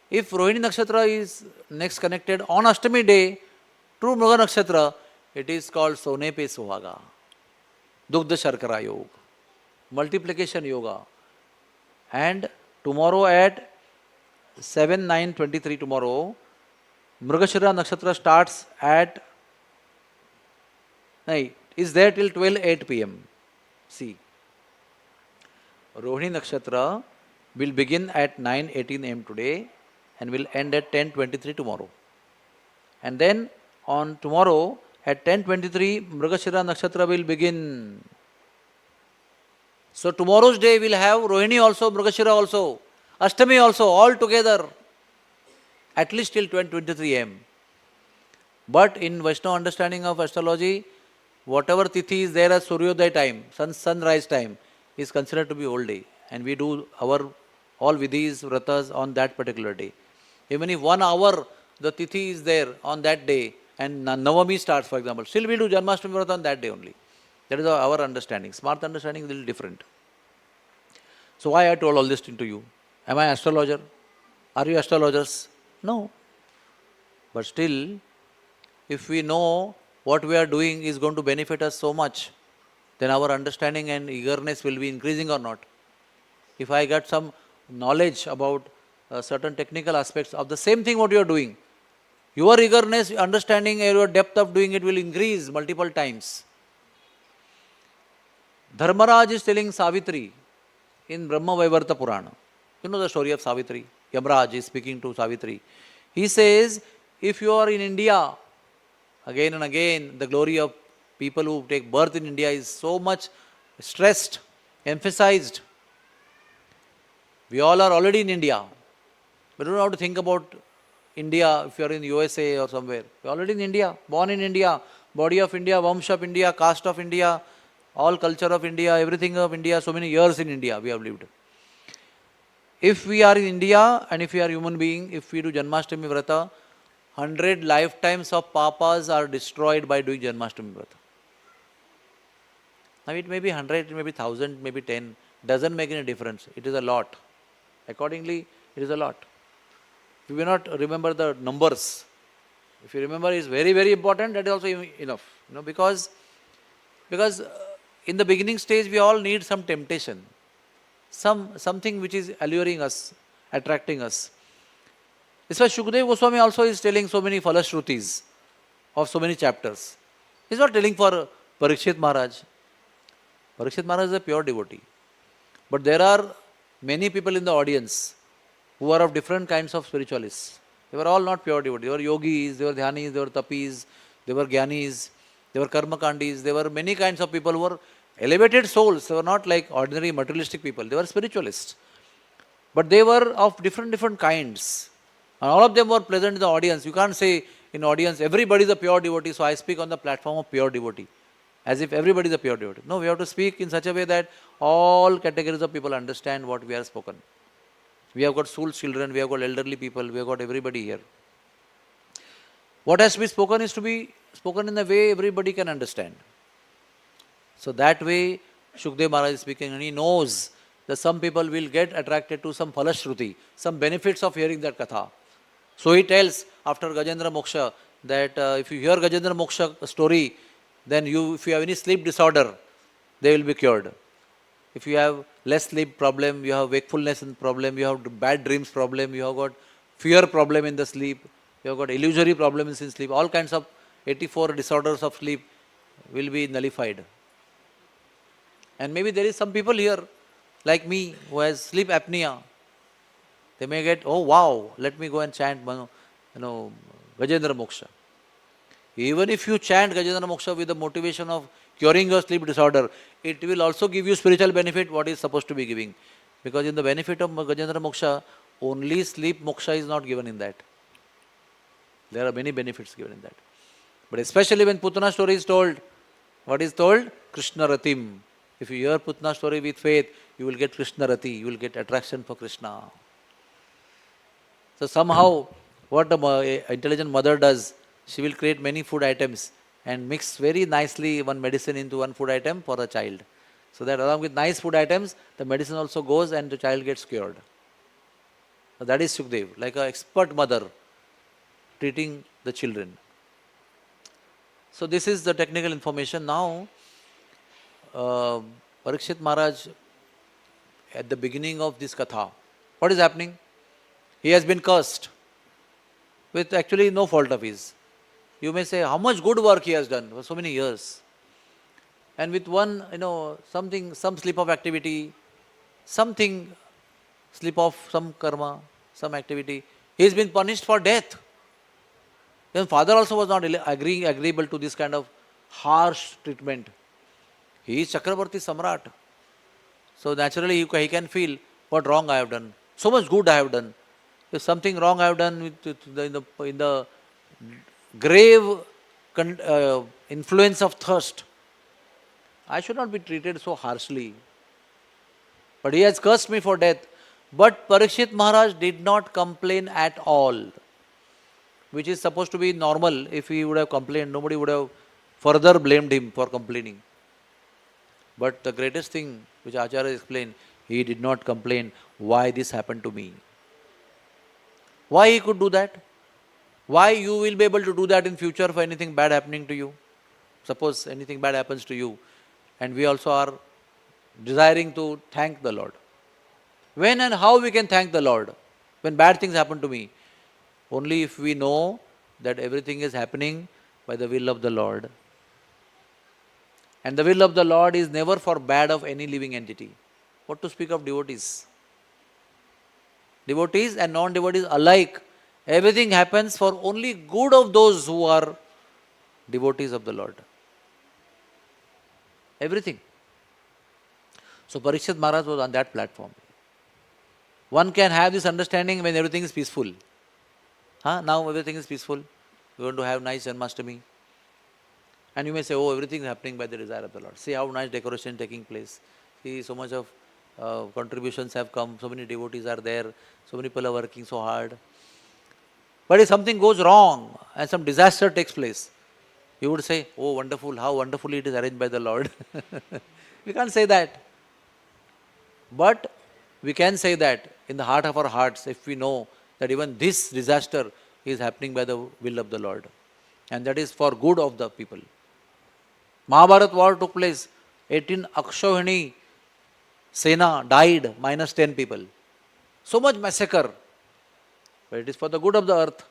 If Rohini nakshatra is next connected on Ashtami day to Mruga nakshatra, it is called Sone Pe Suhaga, Dugdha Sharkara Yoga, multiplication yoga. And tomorrow at 7/9/23 tomorrow. Mrigashira Nakshatra starts at, is there till 12:08 p.m. See, Rohini Nakshatra will begin at 9:18 am today and will end at 10:23 tomorrow. And then on tomorrow at 10:23, Mrigashira Nakshatra will begin. So tomorrow's day will have Rohini also, Mrigashira also, Ashtami also, all together, at least till 10:23 am. But in Vaishnava understanding of astrology, whatever tithi is there as Suryodaya time, sunrise time, is considered to be whole day. And we do our all vidhis, vratas on that particular day. Even if 1 hour the tithi is there on that day and Navami starts, for example, still we do Janmashtami vrata on that day only. That is our understanding. Smart understanding is a little different. So why I told all this to you? Am I astrologer? Are you astrologers? No. But still, if we know what we are doing is going to benefit us so much, then our understanding and eagerness will be increasing or not. If I get some knowledge about certain technical aspects of the same thing what you are doing, your eagerness, understanding, your depth of doing it will increase multiple times. Dharmaraj is telling Savitri in Brahma Vaivarta Purana. You know the story of Savitri. Yamraj is speaking to Savitri. He says, if you are in India, again and again, the glory of people who take birth in India is so much stressed, emphasized. We all are already in India. We don't have to think about India if you are in USA or somewhere. We are already in India, born in India, body of India, vamsh of India, caste of India, all culture of India, everything of India, so many years in India we have lived. If we are in India and if we are human being, if we do Janmashtami Vrata, 100 lifetimes of papas are destroyed by doing Janmashtami Vrata. Now it may be 100, it may be 1000, maybe 10, doesn't make any difference. It is a lot. Accordingly, it is a lot. We may not remember the numbers. If you remember, it's very, very important. That is also enough. Because in the beginning stage, we all need some temptation, something which is alluring us, attracting us. That's why Shukdev Goswami also is telling so many Falashrutis of so many chapters. He's not telling for Parikshit Maharaj. Parikshit Maharaj is a pure devotee. But there are many people in the audience who are of different kinds of spiritualists. They were all not pure devotees. They were yogis, they were dhyanis, they were tapis, they were gyanis, they were karmakandis. There were many kinds of people who were elevated souls. They were not like ordinary materialistic people. They were spiritualists. But they were of different kinds. And all of them were present in the audience. You can't say in audience, everybody is a pure devotee, so I speak on the platform of pure devotee. As if everybody is a pure devotee. No, we have to speak in such a way that all categories of people understand what we have spoken. We have got school children, we have got elderly people, we have got everybody here. What has to be spoken is to be spoken in a way everybody can understand. So that way, Shukdev Maharaj is speaking, and he knows that some people will get attracted to some Falashruti, some benefits of hearing that Katha. So he tells after Gajendra Moksha that if you hear Gajendra Moksha story, then if you have any sleep disorder, they will be cured. If you have less sleep problem, you have wakefulness problem, you have bad dreams problem, you have got fear problem in the sleep, you have got illusory problems in sleep, all kinds of 84 disorders of sleep will be nullified. And maybe there is some people here, like me, who has sleep apnea. They may get, oh wow, let me go and chant, Gajendra Moksha. Even if you chant Gajendra Moksha with the motivation of curing your sleep disorder, it will also give you spiritual benefit what is supposed to be giving. Because in the benefit of Gajendra Moksha, only sleep moksha is not given in that. There are many benefits given in that. But especially when Putana story is told, what is told? Krishna Ratim. If you hear Putana story with faith, you will get Krishna Rati, you will get attraction for Krishna. So somehow, what an intelligent mother does, she will create many food items and mix very nicely one medicine into one food item for a child. So that along with nice food items, the medicine also goes and the child gets cured. So that is Shukdev, like an expert mother treating the children. So this is the technical information. Now, Parikshit Maharaj, at the beginning of this Katha, what is happening? He has been cursed with actually no fault of his. You may say how much good work he has done for so many years. And with one, some slip of activity, something slip of some karma, some activity, he has been punished for death. Then father also was not agreeable to this kind of harsh treatment. He is Chakravarti Samrat. So naturally he can feel what wrong I have done. So much good I have done. If something wrong I have done in the grave influence of thirst, I should not be treated so harshly. But he has cursed me for death. But Parikshit Maharaj did not complain at all, which is supposed to be normal. If he would have complained, nobody would have further blamed him for complaining. But the greatest thing which Acharya explained, he did not complain why this happened to me. Why he could do that? Why you will be able to do that in future for anything bad happening to you? Suppose anything bad happens to you, and we also are desiring to thank the Lord. When and how we can thank the Lord when bad things happen to me? Only if we know that everything is happening by the will of the Lord. And the will of the Lord is never for bad of any living entity. What to speak of devotees? Devotees and non-devotees alike, everything happens for only good of those who are devotees of the Lord. Everything. So Parikshit Maharaj was on that platform. One can have this understanding when everything is peaceful. Now everything is peaceful. We are going to have nice Janmashtami. And you may say, oh, everything is happening by the desire of the Lord. See how nice decoration taking place. See, so much of contributions have come. So many devotees are there. So many people are working so hard. But if something goes wrong and some disaster takes place, you would say, oh, wonderful, how wonderfully it is arranged by the Lord. We can't say that. But we can say that in the heart of our hearts, if we know that even this disaster is happening by the will of the Lord. And that is for good of the people. Mahabharat war took place. 18 Akshohini Sena died, minus 10 people. So much massacre. But it is for the good of the earth.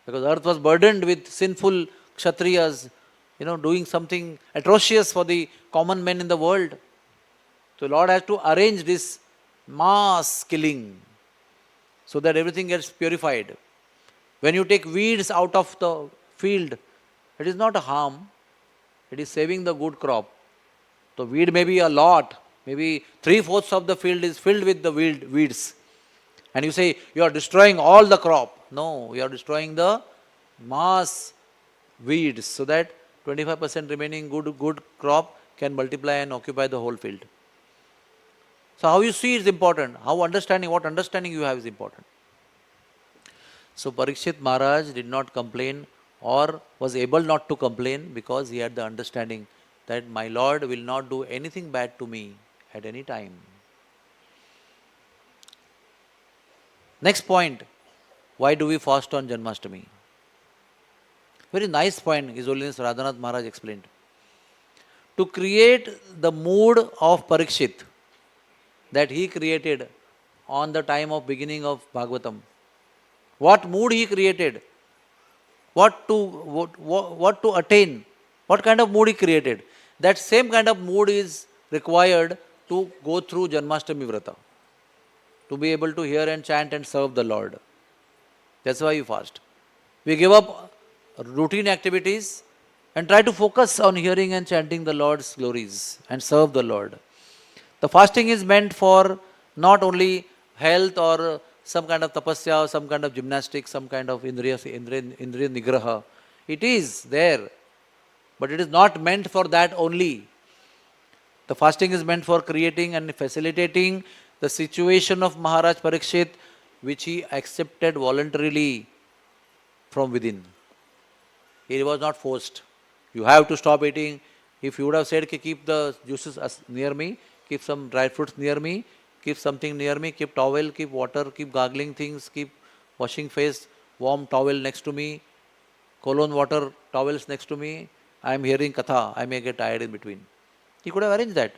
Because earth was burdened with sinful Kshatriyas, doing something atrocious for the common men in the world. So Lord has to arrange this mass killing so that everything gets purified. When you take weeds out of the field, it is not a harm. It is saving the good crop. The weed may be a lot. Maybe 3/4 of the field is filled with the weeds. And you say, you are destroying all the crop. No, you are destroying the mass weeds so that 25% remaining good crop can multiply and occupy the whole field. So how you see is important. What understanding you have is important. So Parikshit Maharaj did not complain or was able not to complain because he had the understanding that my Lord will not do anything bad to me at any time. Next point, why do we fast on Janmashtami? Very nice point His Holiness Radhanath Maharaj explained. To create the mood of Parikshit that he created on the time of beginning of Bhagavatam. What mood he created? What to attain? What kind of mood he created? That same kind of mood is required to go through Janmashtami Vrata. To be able to hear and chant and serve the Lord. That's why you fast. We give up routine activities and try to focus on hearing and chanting the Lord's glories and serve the Lord. The fasting is meant for not only health or some kind of tapasya, or some kind of gymnastics, some kind of indriya nigraha. It is there, but it is not meant for that only. The fasting is meant for creating and facilitating the situation of Maharaj Parikshit, which he accepted voluntarily from within. He was not forced. You have to stop eating. If you would have said, keep the juices near me, keep some dry fruits near me, keep something near me, keep towel, keep water, keep gargling things, keep washing face, warm towel next to me, cologne water towels next to me, I am hearing Katha, I may get tired in between. He could have arranged that.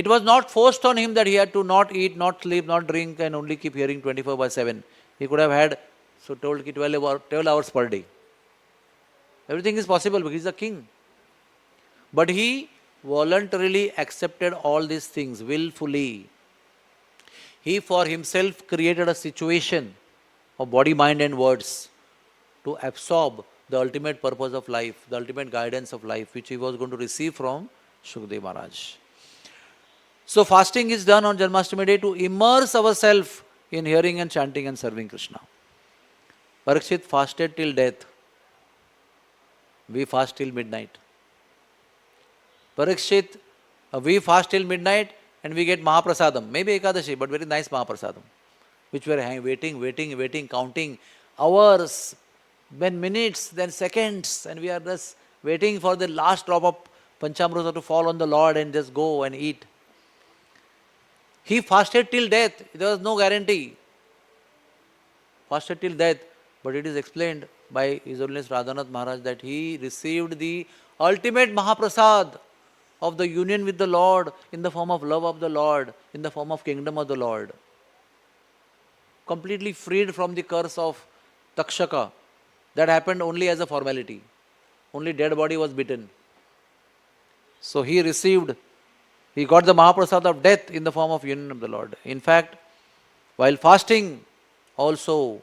It was not forced on him that he had to not eat, not sleep, not drink and only keep hearing 24/7. He could have had, so told 12 hours per day. Everything is possible because he is a king. But he voluntarily accepted all these things willfully. He for himself created a situation of body, mind and words to absorb the ultimate purpose of life, the ultimate guidance of life, which he was going to receive from Shukdev Maharaj. So fasting is done on Janmashtami day to immerse ourselves in hearing and chanting and serving Krishna. Parikshit fasted till death. We fast till midnight. Parikshit, we fast till midnight and we get Mahaprasadam, maybe Ekadashi, but very nice Mahaprasadam, which we are waiting, counting hours, then minutes, then seconds, and we are just waiting for the last drop of Panchamrita to fall on the Lord and just go and eat. He fasted till death, there was no guarantee. Fasted till death, but it is explained by His Holiness Radhanath Maharaj that he received the ultimate Mahaprasad of the union with the Lord in the form of love of the Lord, in the form of kingdom of the Lord. Completely freed from the curse of Takshaka. That happened only as a formality. Only dead body was bitten. So he got the Mahaprasad of death in the form of union of the Lord. In fact, while fasting also,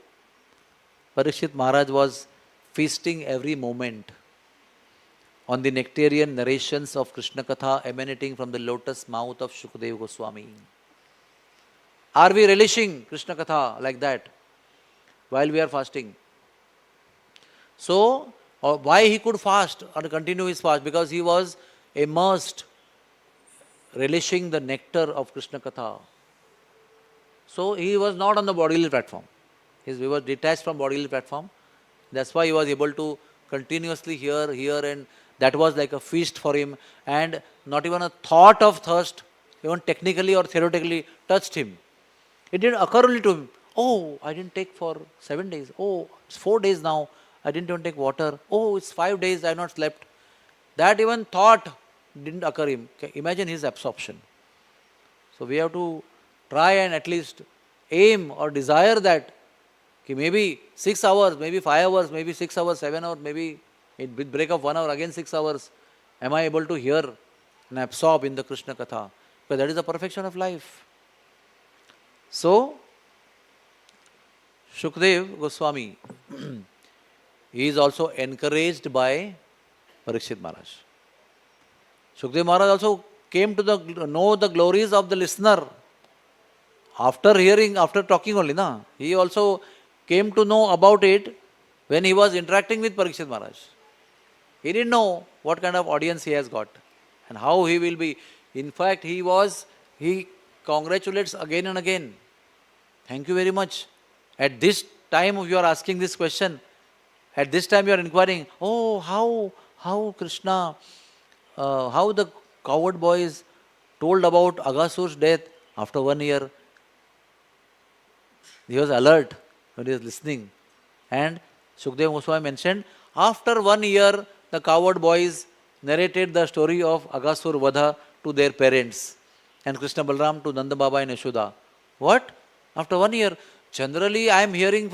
Parikshit Maharaj was feasting every moment on the nectarian narrations of Krishna Katha emanating from the lotus mouth of Shukdev Goswami. Are we relishing Krishna Katha like that while we are fasting? So, why he could fast or continue his fast? Because he was immersed, relishing the nectar of Krishna Katha. So, he was not on the bodily platform. He was detached from bodily platform. That's why he was able to continuously hear, and that was like a feast for him, and not even a thought of thirst, even technically or theoretically, touched him. It didn't occur only to him. Oh, I didn't take for 7 days. Oh, it's 4 days now. I didn't even take water. Oh, it's 5 days I have not slept. That even thought didn't occur him. Imagine his absorption. So we have to try and at least aim or desire that maybe 6 hours, maybe 5 hours, maybe 6 hours, 7 hours, maybe with break of 1 hour, again 6 hours, am I able to hear and absorb in the Krishna Katha? Because that is the perfection of life. So, Shukdev Goswami, he is also encouraged by Parikshit Maharaj. Shukdev Maharaj also came to know the glories of the listener after hearing, after talking only. He also came to know about it when he was interacting with Parikshit Maharaj. He didn't know what kind of audience he has got and how he will be. In fact, he congratulates again and again. Thank you very much. At this time you are asking this question, at this time you are inquiring, oh, how Krishna, how the coward boys told about Agasur's death after 1 year. He was alert when he was listening. And Shukdev Goswami mentioned, after 1 year, the coward boys narrated the story of Agasur Vadha to their parents and Krishna Balram to Nanda Baba and Yashoda. What? After 1 year? Generally, I am hearing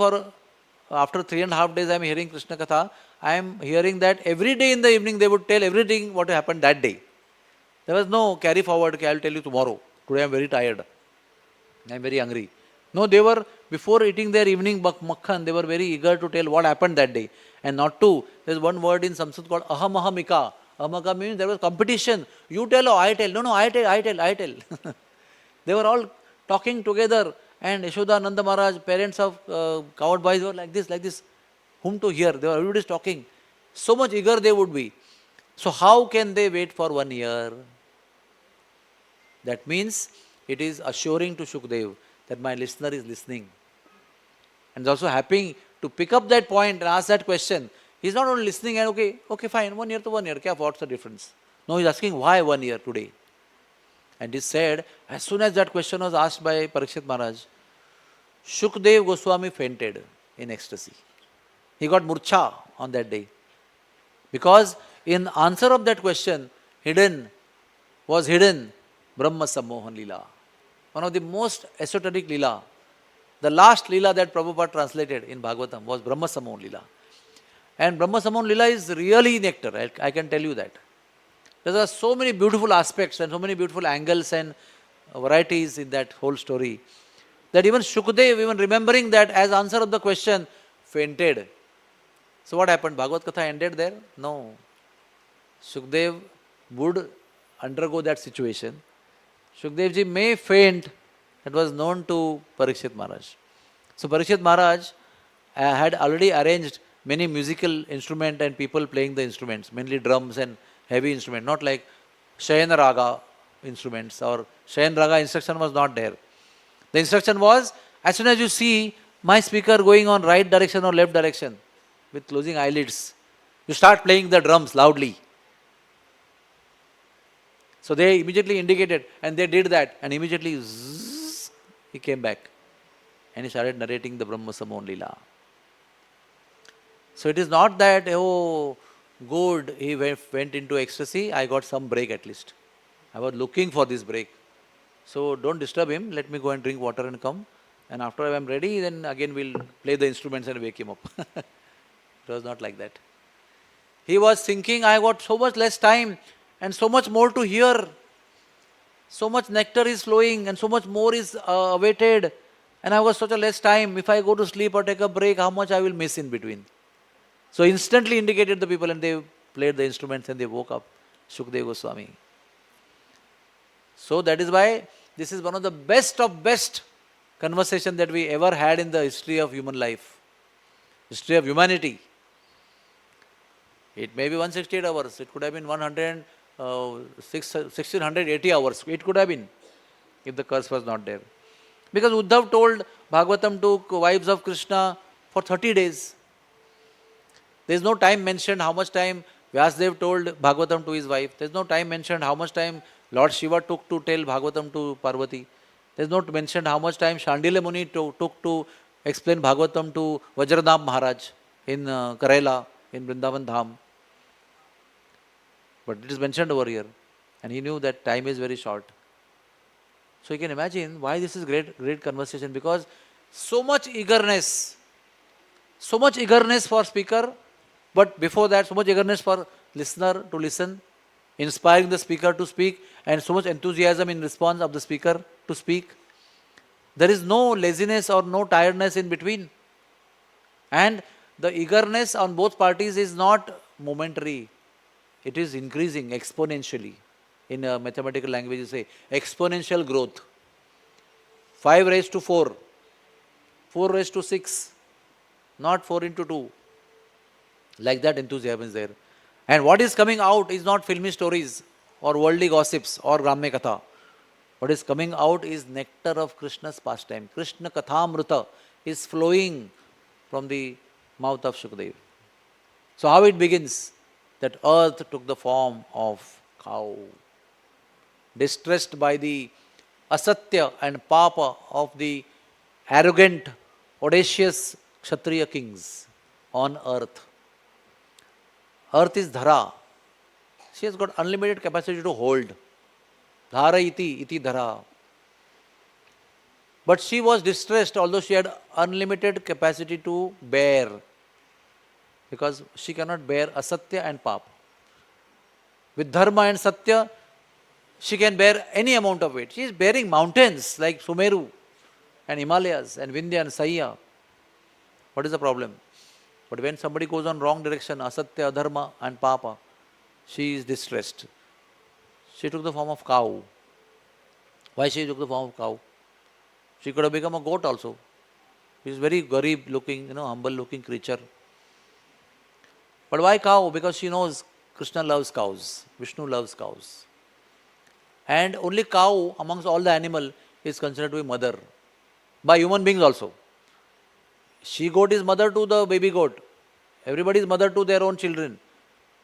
after 3.5 days, I am hearing Krishna Katha. I am hearing that every day in the evening they would tell everything what happened that day. There was no carry forward, I will tell you tomorrow. Today I am very tired. I am very hungry. No, they were, before eating their evening makhan, they were very eager to tell what happened that day. And not to, there is one word in Sanskrit called ahamahamika. Ahamaka means there was competition. You tell or I tell. No, I tell. They were all talking together. And Yashoda, Nanda Maharaj, parents of coward boys were like this. Whom to hear? Everybody is talking. So much eager they would be. So how can they wait for 1 year? That means it is assuring to Shukdev that my listener is listening. And is also happy to pick up that point and ask that question. He is not only listening and okay, fine, 1 year to 1 year, what's the difference? No, he is asking why 1 year today. And he said, as soon as that question was asked by Parikshit Maharaj, Shukdev Goswami fainted in ecstasy. He got murcha on that day. Because in answer of that question, was hidden Brahma Sammohan Leela. One of the most esoteric Leela. The last Leela that Prabhupada translated in Bhagavatam was Brahma Sammohan Leela. And Brahma Sammohan Leela is really nectar, I can tell you that. There are so many beautiful aspects and so many beautiful angles and varieties in that whole story that even Shukdev, even remembering that as answer of the question, fainted. So what happened? Bhagavad Katha ended there? No. Shukdev would undergo that situation. Shukdev ji may faint. That was known to Parikshit Maharaj. So Parikshit Maharaj had already arranged many musical instruments and people playing the instruments, mainly drums and heavy instruments, not like Shayana Raga instruments or Shayana Raga instruction was not there. The instruction was, as soon as you see my speaker going on right direction or left direction with closing eyelids, you start playing the drums loudly. So they immediately indicated and they did that and immediately zzz, he came back and he started narrating the Brahma Sammohan Leela. So it is not that, oh, good, he went into ecstasy, I got some break at least. I was looking for this break. So don't disturb him, let me go and drink water and come. And after I am ready, then again we'll play the instruments and wake him up. It was not like that. He was thinking, I got so much less time and so much more to hear. So much nectar is flowing and so much more is awaited. And I got such a less time. If I go to sleep or take a break, how much I will miss in between. So instantly indicated the people and they played the instruments and they woke up. Shukdev Goswami. So that is why this is one of the best of best conversation that we ever had in the history of human life. History of humanity. It may be 168 hours. It could have been 1680 hours. It could have been if the curse was not there. Because Uddhav told Bhagavatam to wives of Krishna for 30 days. There is no time mentioned how much time Vyasdev told Bhagavatam to his wife. There is no time mentioned how much time Lord Shiva took to tell Bhagavatam to Parvati. There is not mentioned how much time Shandilya Muni took to explain Bhagavatam to Vajradam Maharaj in Karela, in Vrindavan Dham. But it is mentioned over here. And he knew that time is very short. So you can imagine why this is great conversation, because so much eagerness for speaker, but before that so much eagerness for listener to listen, inspiring the speaker to speak, and so much enthusiasm in response of the speaker to speak. There is no laziness or no tiredness in between. And the eagerness on both parties is not momentary. It is increasing exponentially. In a mathematical language you say exponential growth. 5 raised to 4, 4 raised to 6, not 4 into 2. Like that enthusiasm is there. And what is coming out is not filmy stories or worldly gossips or Gramya Katha. What is coming out is nectar of Krishna's pastime. Krishna Kathamrita is flowing from the mouth of Shukdev. So how it begins? That earth took the form of cow. Distressed by the asatya and papa of the arrogant, audacious Kshatriya kings on earth. Earth is dhara. She has got unlimited capacity to hold. Dhara iti dhara. But she was distressed, although she had unlimited capacity to bear. Because she cannot bear asatya and papa. With dharma and satya, she can bear any amount of weight. She is bearing mountains like Sumeru and Himalayas and Vindhya and Sahiya. What is the problem? But when somebody goes on wrong direction, asatya, adharma and papa, she is distressed. She took the form of cow. Why she took the form of cow? She could have become a goat also. She is very garib looking, humble looking creature. But why cow? Because she knows Krishna loves cows, Vishnu loves cows. And only cow amongst all the animal is considered to be mother. By human beings also. She-goat is mother to the baby goat. Everybody is mother to their own children.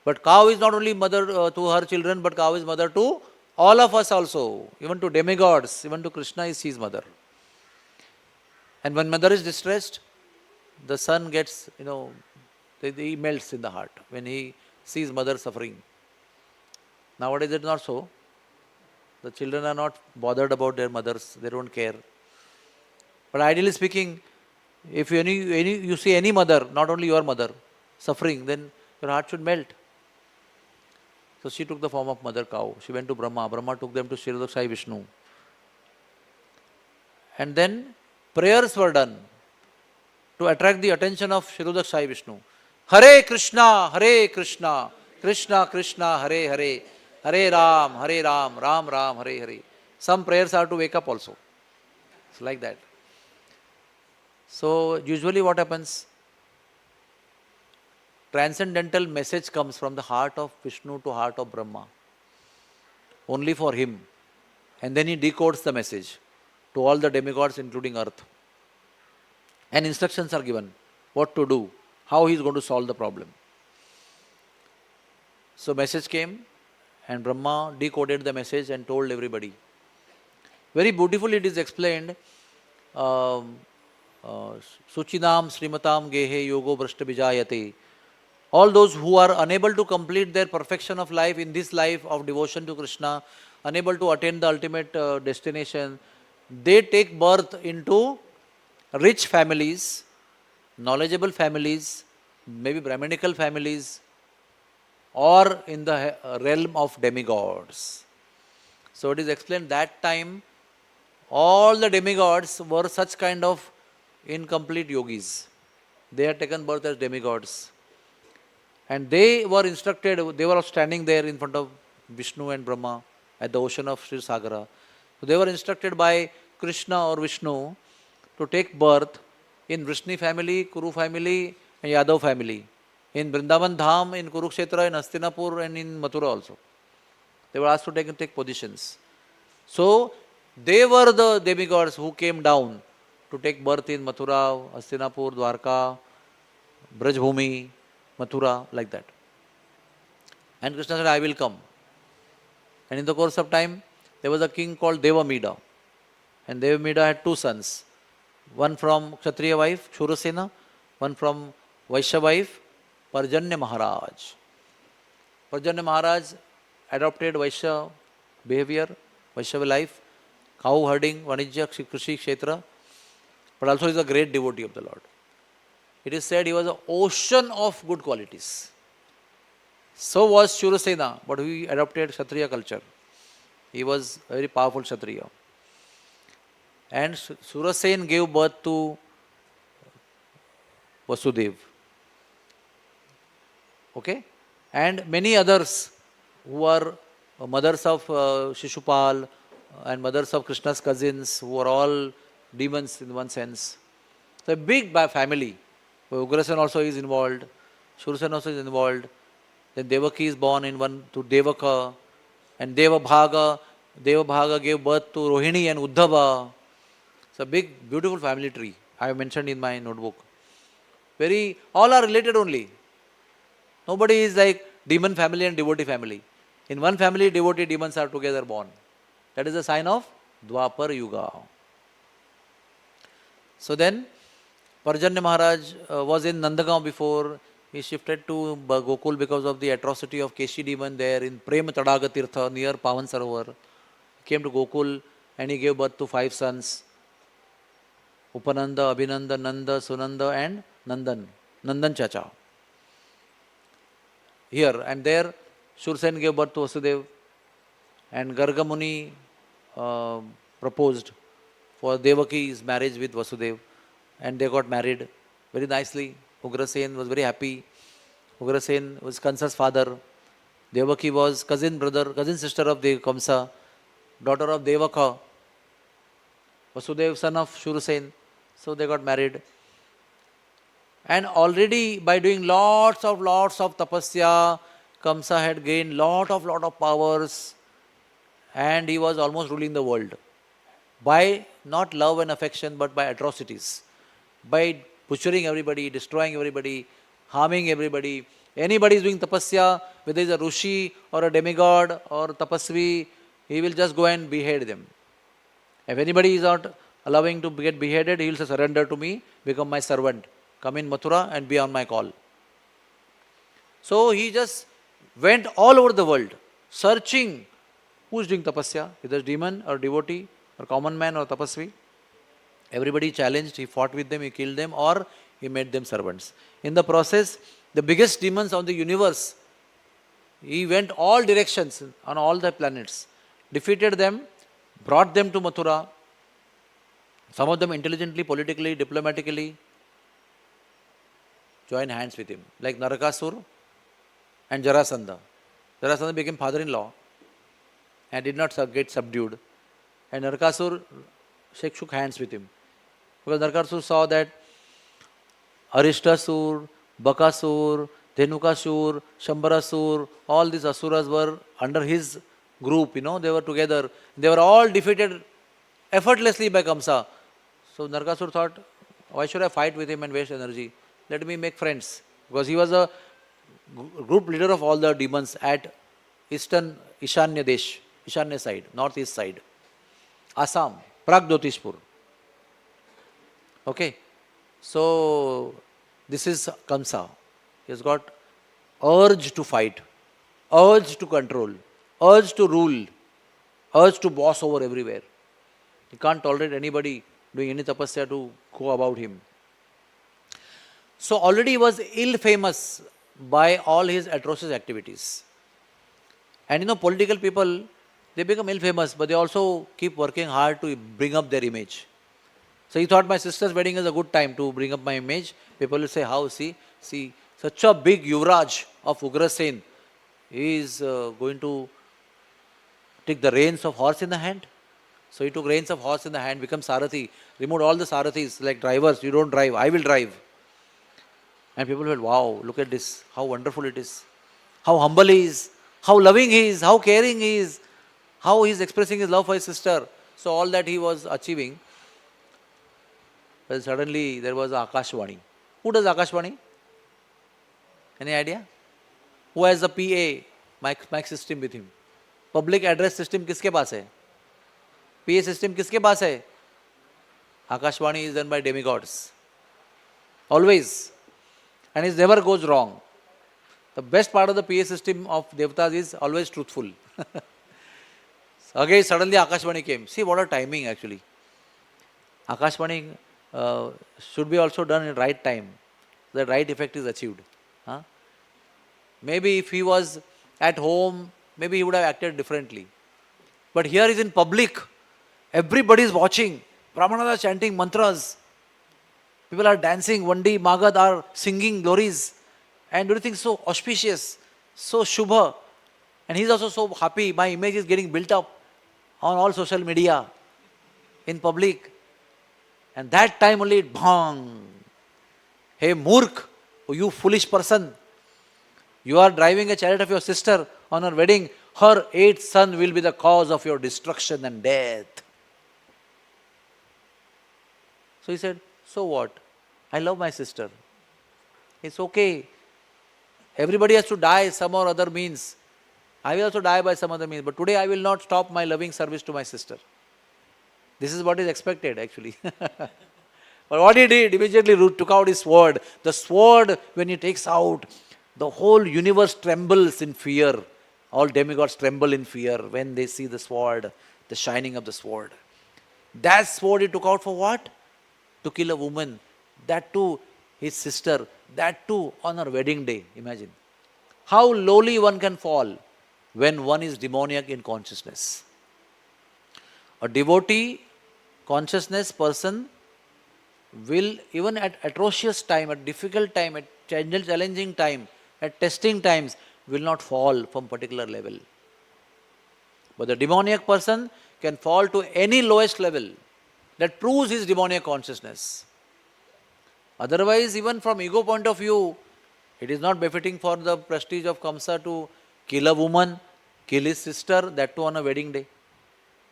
But cow is not only mother to her children, but cow is mother to all of us also. Even to demigods, even to Krishna is his mother. And when mother is distressed, the son gets, he melts in the heart when he sees mother suffering. Nowadays it is not so. The children are not bothered about their mothers, they don't care. But ideally speaking, if you see any mother, not only your mother, suffering, then your heart should melt. So she took the form of mother cow. She went to Brahma. Brahma took them to Kshirodakshayi Vishnu. And then prayers were done to attract the attention of Kshirodakshayi Vishnu. Hare Krishna, Krishna Krishna, Hare Hare, Hare Ram, Ram Ram, Hare Hare. Some prayers are to wake up also. It's like that. So usually what happens? Transcendental message comes from the heart of Vishnu to heart of Brahma. Only for him. And then he decodes the message to all the demigods including earth. And instructions are given. What to do. How he is going to solve the problem. So message came and Brahma decoded the message and told everybody. Very beautifully it is explained. Suchinam Srimatam Gehe Yogo Brashta Bijayate. All those who are unable to complete their perfection of life in this life of devotion to Krishna, unable to attain the ultimate destination, they take birth into rich families, knowledgeable families, maybe Brahminical families, or in the realm of demigods. So it is explained that time all the demigods were such kind of incomplete yogis. They had taken birth as demigods. And they were instructed, they were standing there in front of Vishnu and Brahma at the ocean of Sri Sagara. So they were instructed by Krishna or Vishnu to take birth in Vrishni family, Kuru family and Yadav family. In Vrindavan Dham, in Kurukshetra, in Hastinapur and in Mathura also. They were asked to take positions. So they were the demigods who came down to take birth in Mathura, Hastinapur, Dwarka, Brajbhumi, Mathura, like that. And Krishna said, I will come. And in the course of time, there was a king called Devamida. And Devamida had two sons. One from Kshatriya wife, Shurasena. One from Vaishya wife, Parjanya Maharaj. Parjanya Maharaj adopted Vaishya behavior, Vaishya life, cow herding, Vanijya, Krishi, Kshetra. But also is a great devotee of the Lord. It is said he was an ocean of good qualities. So was Shurasena, but he adopted Kshatriya culture. He was a very powerful Kshatriya. And Shurasen gave birth to Vasudev. Okay? And many others who are mothers of Shishupal and mothers of Krishna's cousins, who are all demons in one sense. So a big family. Ugrasen also is involved. Shurasen also is involved. Then Devaki is born in one to Devaka. And Devabhaga gave birth to Rohini and Uddhava. It's a big, beautiful family tree. I have mentioned in my notebook. All are related only. Nobody is like demon family and devotee family. In one family, devotee demons are together born. That is a sign of Dwapar Yuga. So then, Parjanya Maharaj was in Nandagaon before. He shifted to Gokul because of the atrocity of Keshi demon there in Prem Tadaga Tirtha near Pavan Sarovar. He came to Gokul and he gave birth to 5 sons. Upananda, Abhinanda, Nanda, Sunanda and Nandan Chacha. Here and there, Shursen gave birth to Vasudev and Garga Muni proposed for Devaki's marriage with Vasudev and they got married very nicely. Ugrasen was very happy. Ugrasen was Kansa's father. Devaki was cousin sister of Kamsa, daughter of Devaka. Vasudev, son of Shurasen. So they got married. And already by doing lots of tapasya, Kamsa had gained lot of powers and he was almost ruling the world. By not love and affection but by atrocities. By butchering everybody, destroying everybody, harming everybody. Anybody is doing tapasya, whether he is a Rushi or a demigod or tapasvi, he will just go and behead them. If anybody is not allowing to get beheaded, he will say, surrender to me, become my servant. Come in Mathura and be on my call. So he just went all over the world, searching Who is doing tapasya? Either demon or devotee or common man or tapasvi. Everybody challenged, he fought with them, he killed them, or he made them servants. In the process, the biggest demons of the universe, he went all directions on all the planets, defeated them, brought them to Mathura, some of them intelligently, politically, diplomatically, joined hands with him, like Narakasur and Jarasandha. Jarasandha became father-in-law and did not get subdued. And Narakasur shook hands with him. Because Narakasur saw that Arishtasur, Bakasur, Dhenukasur, Shambarasur, all these asuras were under his group, they were together. They were all defeated effortlessly by Kamsa. So Narakasur thought, why should I fight with him and waste energy? Let me make friends. Because he was a group leader of all the demons at eastern Ishanya Desh, Ishanya side, northeast side, Assam, Pragdotishpur. Okay, so this is Kamsa. He has got urge to fight, urge to control, urge to rule, urge to boss over everywhere. He can't tolerate anybody doing any tapasya to go about him. So already he was ill famous by all his atrocious activities. And political people, they become ill famous, but they also keep working hard to bring up their image. So he thought my sister's wedding is a good time to bring up my image. People will say, how, see, such a big Yuvraj of Ugrasen is going to take the reins of horse in the hand. So he took reins of horse in the hand, become Sarathi, removed all the Sarathis, like drivers, you don't drive, I will drive. And people will, wow, look at this, how wonderful it is, how humble he is, how loving he is, how caring he is, how he is expressing his love for his sister. So all that he was achieving. Well, suddenly there was Akashvani. Who does Akashvani? Any idea? Who has a PA, mic system with him? Public address system किसके पास है? PA system किसके पास है? Akashvani is done by demigods. Always. And it never goes wrong. The best part of the PA system of Devatas is always truthful. So again, suddenly Akashvani came. See what a timing actually. Akashvani should be also done in right time. The right effect is achieved. Maybe if he was at home, maybe he would have acted differently. But here is in public. Everybody is watching. Brahmanas are chanting mantras. People are dancing. Vandi, Magad are singing glories. And everything is so auspicious, so Shubha. And he is also so happy. My image is getting built up on all social media, in public. And that time only, bang. Hey Murk, oh, you foolish person. You are driving a chariot of your sister on her wedding. Her 8th son will be the cause of your destruction and death. So he said, so what? I love my sister. It's okay. Everybody has to die some or other means. I will also die by some other means. But today I will not stop my loving service to my sister. This is what is expected actually. But what he did, immediately took out his sword. The sword, when he takes out, the whole universe trembles in fear. All demigods tremble in fear when they see the sword, the shining of the sword. That sword he took out for what? To kill a woman. That too, his sister. That too, on her wedding day. Imagine. How lowly one can fall when one is demoniac in consciousness. A devotee, consciousness person will, even at atrocious time, at difficult time, at challenging time, at testing times, will not fall from particular level. But the demoniac person can fall to any lowest level. That proves his demoniac consciousness. Otherwise, even from ego point of view, it is not befitting for the prestige of Kamsa to kill a woman, kill his sister, that too on a wedding day.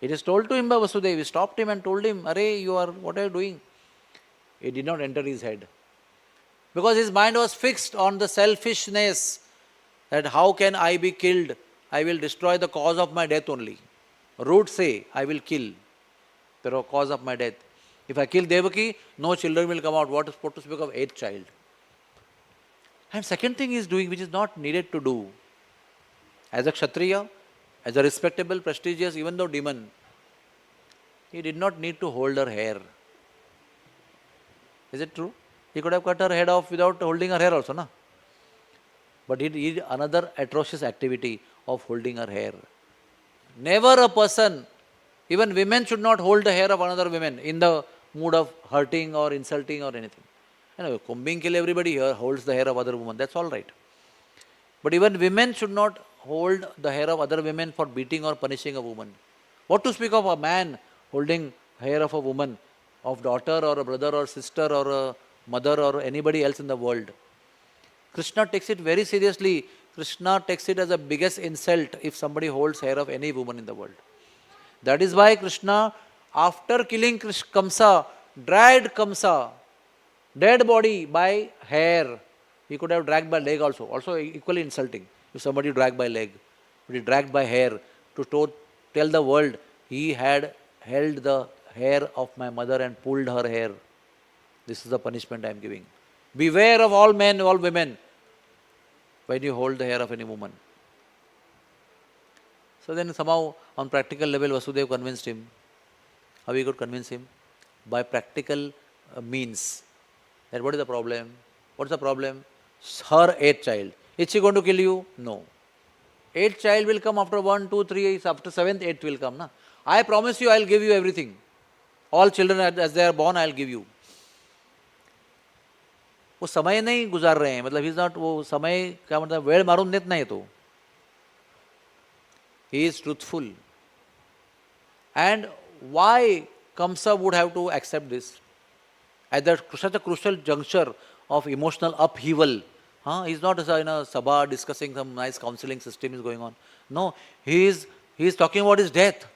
It is told to him by Vasudeva. We stopped him and told him, Arey, what are you doing? It did not enter his head. Because his mind was fixed on the selfishness that how can I be killed? I will destroy the cause of my death only. Root say, I will kill the cause of my death. If I kill Devaki, no children will come out. What is to speak of 8th child? And second thing he is doing, which is not needed to do. As a Kshatriya, As a respectable, prestigious, even though demon, he did not need to hold her hair. Is it true? He could have cut her head off without holding her hair also, na? But he did another atrocious activity of holding her hair. Never a person, even women should not hold the hair of another woman in the mood of hurting or insulting or anything. Combing kill everybody here holds the hair of other woman, that's all right. But even women should not hold the hair of other women for beating or punishing a woman. What to speak of a man holding hair of a woman, of daughter or a brother or sister or a mother or anybody else in the world. Krishna takes it very seriously. Krishna takes it as the biggest insult if somebody holds hair of any woman in the world. That is why Krishna, after killing Kamsa, dragged Kamsa, dead body by hair. He could have dragged by leg also equally insulting if somebody dragged by leg. But he dragged by hair to tell the world he had held the hair of my mother and pulled her hair. This is the punishment I am giving. Beware of all men, all women, when you hold the hair of any woman. So then somehow on practical level Vasudeva convinced him. How he could convince him? By practical means. That what is the problem? What's the problem? Her eighth child. Is she going to kill you? No. Eighth child will come after 1, 2, 3, after seventh, eighth will come. Na? I promise you I will give you everything. All children as they are born I will give you. वो समय नहीं गुजार रहे हैं, मतलब he is not, वो समय क्या मतलब वेळ मारून देत नाही तो. He is truthful. And why Kamsa would have to accept this? At such a crucial juncture of emotional upheaval, he is not in a sabha discussing some nice counseling system is going on. No, he is talking about his death.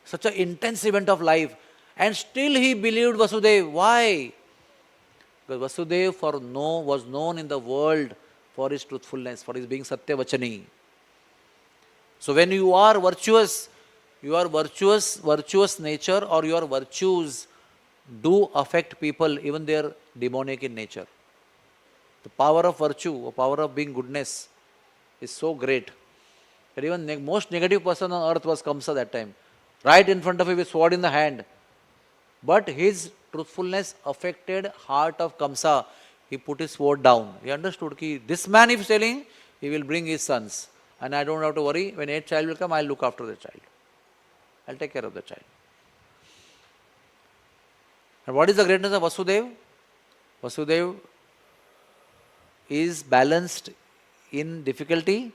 Such an intense event of life. And still he believed Vasudeva. Why? Because Vasudeva was known in the world for his truthfulness, for his being Satyavachani. So when you are virtuous nature or your virtues do affect people, even they are demonic in nature. The power of virtue, the power of being goodness is so great that even most negative person on earth was Kamsa that time. Right in front of him with sword in the hand. But his truthfulness affected heart of Kamsa. He put his sword down. He understood that this man if telling, he will bring his sons. And I don't have to worry. When eighth child will come, I will look after the child. I will take care of the child. And what is the greatness of Vasudeva? Vasudeva is balanced in difficulty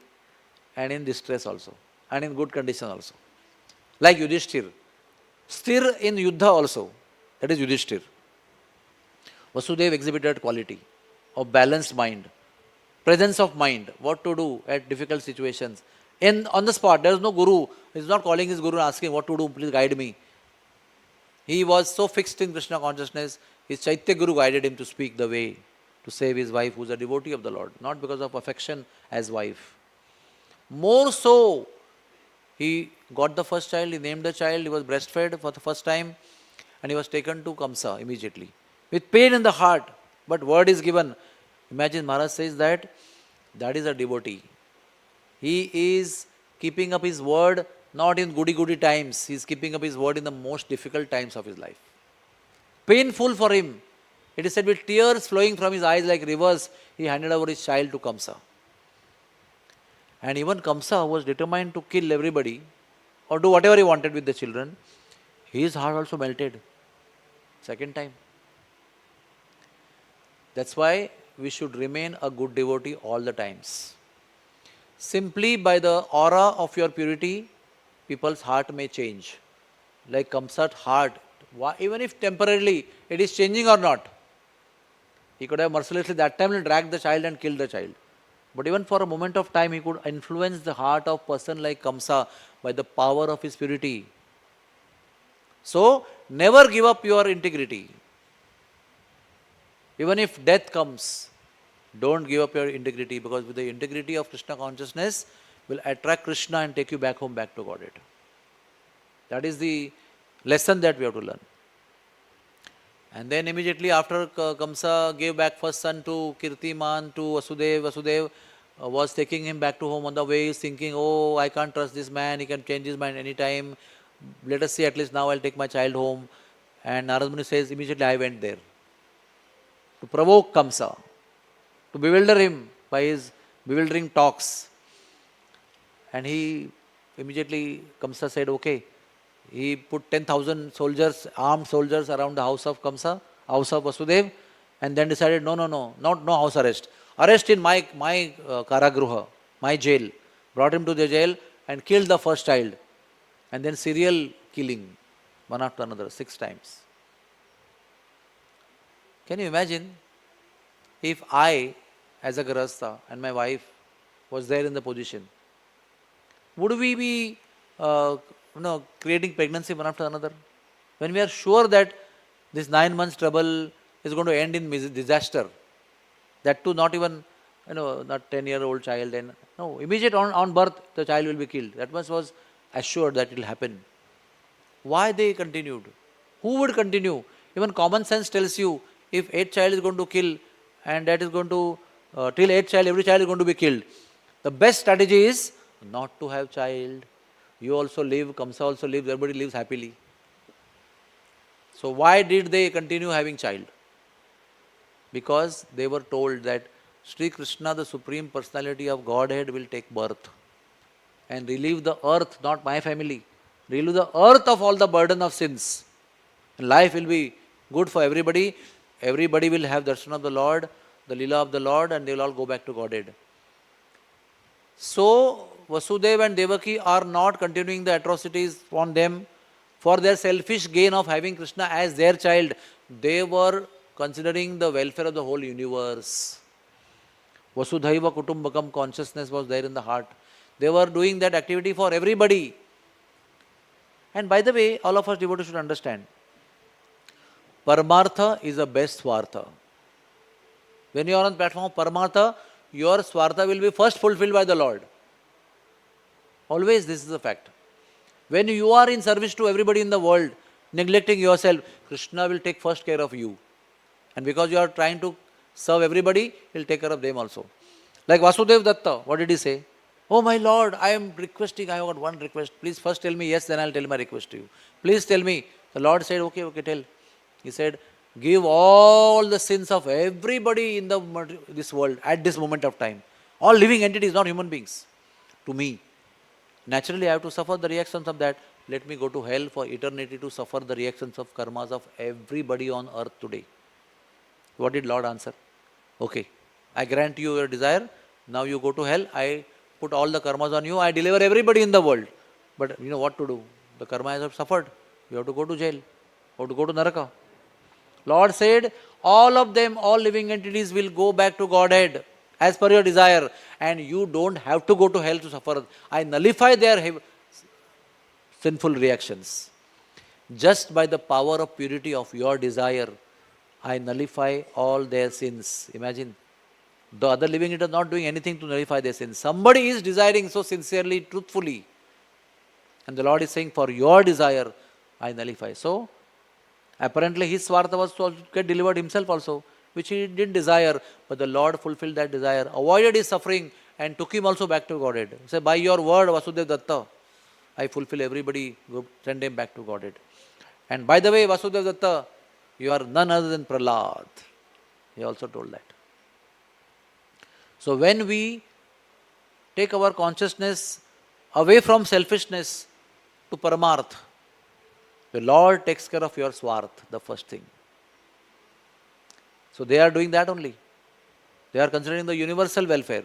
and in distress also. And in good condition also. Like Yudhishthir. Sthir in Yuddha also. That is Yudhishthir. Vasudeva exhibited quality of balanced mind. Presence of mind, what to do at difficult situations. On the spot, there is no guru. He is not calling his guru and asking what to do, please guide me. He was so fixed in Krishna consciousness, his Chaitya Guru guided him to speak the way, to save his wife who is a devotee of the Lord, not because of affection as wife. More so, he got the first child, he named the child, he was breastfed for the first time, and he was taken to Kamsa immediately. With pain in the heart, but word is given. Imagine Maharaj says that is a devotee. He is keeping up his word not in goody times. He is keeping up his word in the most difficult times of his life. Painful for him. It is said with tears flowing from his eyes like rivers, he handed over his child to Kamsa. And even Kamsa was determined to kill everybody or do whatever he wanted with the children. His heart also melted. Second time. That's why we should remain a good devotee all the times. Simply by the aura of your purity, people's heart may change. Like Kamsa's heart, even if temporarily it is changing or not. He could have mercilessly that time dragged the child and killed the child. But even for a moment of time, he could influence the heart of person like Kamsa by the power of his purity. So, never give up your integrity. Even if death comes, don't give up your integrity, because with the integrity of Krishna consciousness will attract Krishna and take you back home, back to Godhead. That is the lesson that we have to learn. And then immediately after Kamsa gave back first son to Kirtiman, to Vasudeva, was taking him back to home. On the way, he's thinking, oh, I can't trust this man, he can change his mind anytime. Let us see, at least now I'll take my child home. And Narad Muni says, immediately I went there to provoke Kamsa, to bewilder him by his bewildering talks. And he immediately, Kamsa said, okay. He put 10,000 soldiers, armed soldiers around the house of Kamsa, house of Vasudev, and then decided, no, no house arrest. Arrest in my Karagruha, my jail. Brought him to the jail and killed the first child. And then serial killing, one after another, 6 times. Can you imagine if I, as a Grahastha, and my wife was there in the position? Would we be creating pregnancy one after another? When we are sure that this 9 months trouble is going to end in disaster, that too not even, not 10-year-old child, and no, immediate on birth, the child will be killed. That much was assured that it will happen. Why they continued? Who would continue? Even common sense tells you, if 8th child is going to kill, and that is going to, till 8th child, every child is going to be killed. The best strategy is not to have child. You also live, Kamsa also lives, everybody lives happily. So why did they continue having child? Because they were told that Sri Krishna, the Supreme Personality of Godhead, will take birth and relieve the earth, not my family, relieve the earth of all the burden of sins. And life will be good for everybody. Everybody will have darshan of the Lord, the Leela of the Lord, and they will all go back to Godhead. So Vasudeva and Devaki are not continuing the atrocities on them for their selfish gain of having Krishna as their child. They were considering the welfare of the whole universe. Vasudhaiva Kutumbakam consciousness was there in the heart. They were doing that activity for everybody. And by the way, all of us devotees should understand, Paramartha is the best Swartha. When you are on the platform of Paramartha, your Swartha will be first fulfilled by the Lord. Always this is a fact. When you are in service to everybody in the world, neglecting yourself, Krishna will take first care of you. And because you are trying to serve everybody, he will take care of them also. Like Vasudeva Datta, what did he say? Oh my Lord, I am requesting, I have got one request. Please first tell me yes, then I will tell my request to you. Please tell me. The Lord said, okay, tell. He said, give all the sins of everybody in this world at this moment of time. All living entities, not human beings, to me. Naturally, I have to suffer the reactions of that. Let me go to hell for eternity to suffer the reactions of karmas of everybody on earth today. What did Lord answer? Okay, I grant you your desire. Now you go to hell. I put all the karmas on you. I deliver everybody in the world. But you know what to do? The karma has suffered. You have to go to jail. You have to go to Naraka. Lord said, all of them, all living entities will go back to Godhead as per your desire, and you don't have to go to hell to suffer. I nullify their sinful reactions. Just by the power of purity of your desire, I nullify all their sins. Imagine, the other living entities are not doing anything to nullify their sins. Somebody is desiring so sincerely, truthfully. And the Lord is saying, for your desire, I nullify. So, apparently his Swartha was to get delivered himself also, which he didn't desire, but the Lord fulfilled that desire, avoided his suffering, and took him also back to Godhead. Say, by your word, Vasudeva Datta, I fulfill everybody, send him back to Godhead. And by the way, Vasudeva Datta, you are none other than Prahlad. He also told that. So when we take our consciousness away from selfishness to Paramarth, the Lord takes care of your Swarth, the first thing. So they are doing that only. They are considering the universal welfare.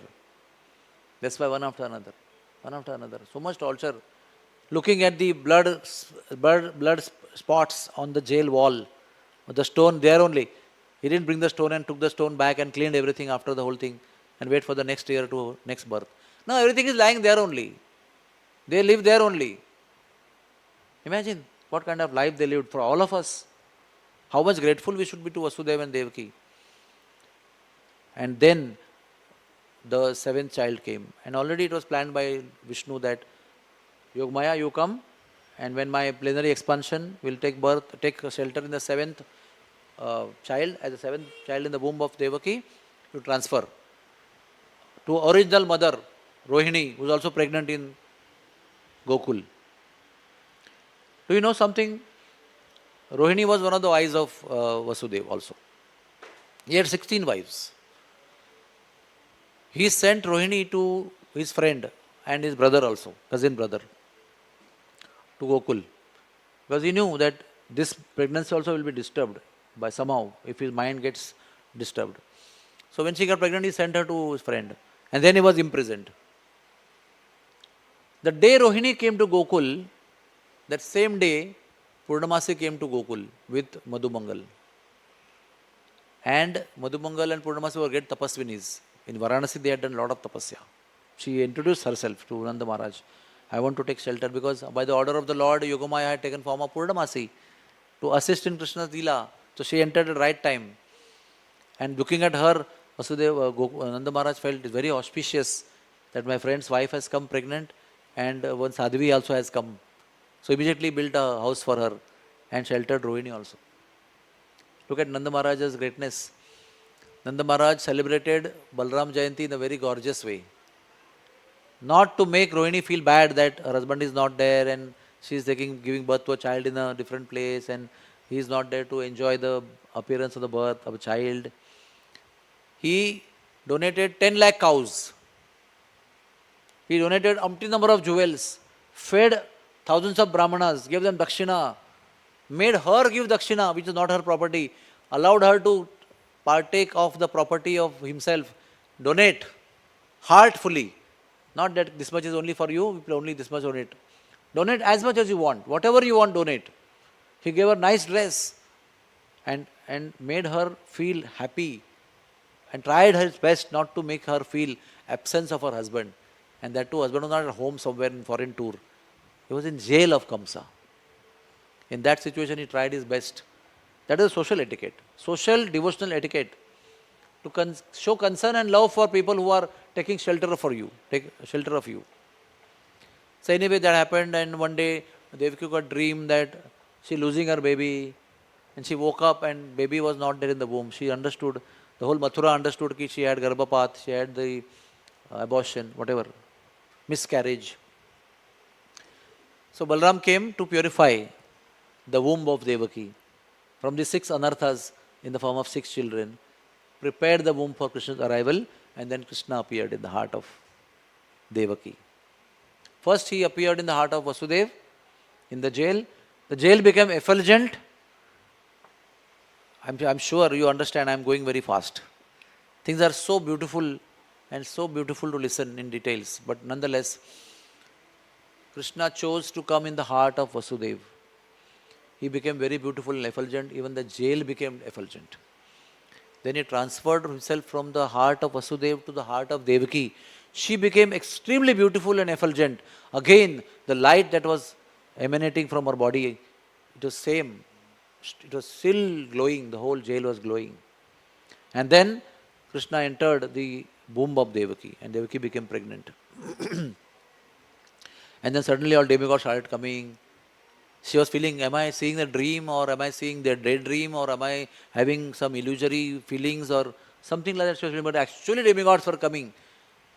That's why one after another. So much torture. Looking at the blood spots on the jail wall, the stone there only. He didn't bring the stone and took the stone back and cleaned everything after the whole thing and wait for the next year to next birth. No, everything is lying there only. They live there only. Imagine what kind of life they lived for all of us. How much grateful we should be to Vasudeva and Devaki. And then the 7th child came. And already it was planned by Vishnu that Yogamaya, you come, and when my plenary expansion will take shelter in the 7th child, as the 7th child in the womb of Devaki, you transfer to original mother, Rohini, who is also pregnant in Gokul. Do you know something? Rohini was one of the wives of Vasudeva also. He had 16 wives. He sent Rohini to his friend and his brother also, cousin brother, to Gokul. Because he knew that this pregnancy also will be disturbed by somehow if his mind gets disturbed. So when she got pregnant, he sent her to his friend. And then he was imprisoned. The day Rohini came to Gokul, that same day, Purnamasi came to Gokul with Madhumangal. And Madhumangal and Purnamasi were great tapasvinis. In Varanasi, they had done a lot of tapasya. She introduced herself to Nanda Maharaj. I want to take shelter because by the order of the Lord, Yogamaya had taken form of Purnamasi to assist in Krishna's Leela. So she entered at the right time. And looking at her, Vasudeva, Nanda Maharaj felt it very auspicious that my friend's wife has come pregnant and one Sadhvi also has come. So immediately built a house for her and sheltered Rohini also. Look at Nanda Maharaj's greatness. Nanda Maharaj celebrated Balram Jayanti in a very gorgeous way. Not to make Rohini feel bad that her husband is not there and she is giving birth to a child in a different place and he is not there to enjoy the appearance of the birth of a child. He donated 10 lakh cows. He donated umpteen number of jewels, fed thousands of brahmanas, gave them dakshina, made her give dakshina, which is not her property, allowed her to partake of the property of himself, donate heartfully. Not that this much is only for you, only this much donate. Donate as much as you want, whatever you want, donate. He gave her nice dress and made her feel happy and tried his best not to make her feel absence of her husband. And that too, husband was not at home somewhere in foreign tour. He was in jail of Kamsa. In that situation, he tried his best. That is social etiquette, social devotional etiquette. To show concern and love for people who are taking shelter of you. So anyway, that happened, and one day Devaki got a dream that she losing her baby, and she woke up and baby was not there in the womb. She understood, the whole Mathura understood that she had Garbhapat, she had the abortion, whatever, miscarriage. So Balram came to purify the womb of Devaki from the 6 anarthas in the form of 6 children, prepared the womb for Krishna's arrival, and then Krishna appeared in the heart of Devaki. First he appeared in the heart of Vasudeva in the jail. The jail became effulgent. I'm sure you understand, I'm going very fast. Things are so beautiful and so beautiful to listen in details, but nonetheless, Krishna chose to come in the heart of Vasudeva. He became very beautiful and effulgent, even the jail became effulgent. Then he transferred himself from the heart of Vasudeva to the heart of Devaki. She became extremely beautiful and effulgent. Again, the light that was emanating from her body, it was same. It was still glowing, the whole jail was glowing. And then Krishna entered the womb of Devaki and Devaki became pregnant. And then suddenly all demigods started coming. She was feeling, am I seeing a dream or am I seeing the daydream or am I having some illusory feelings or something like that. She was feeling, but actually demigods were coming,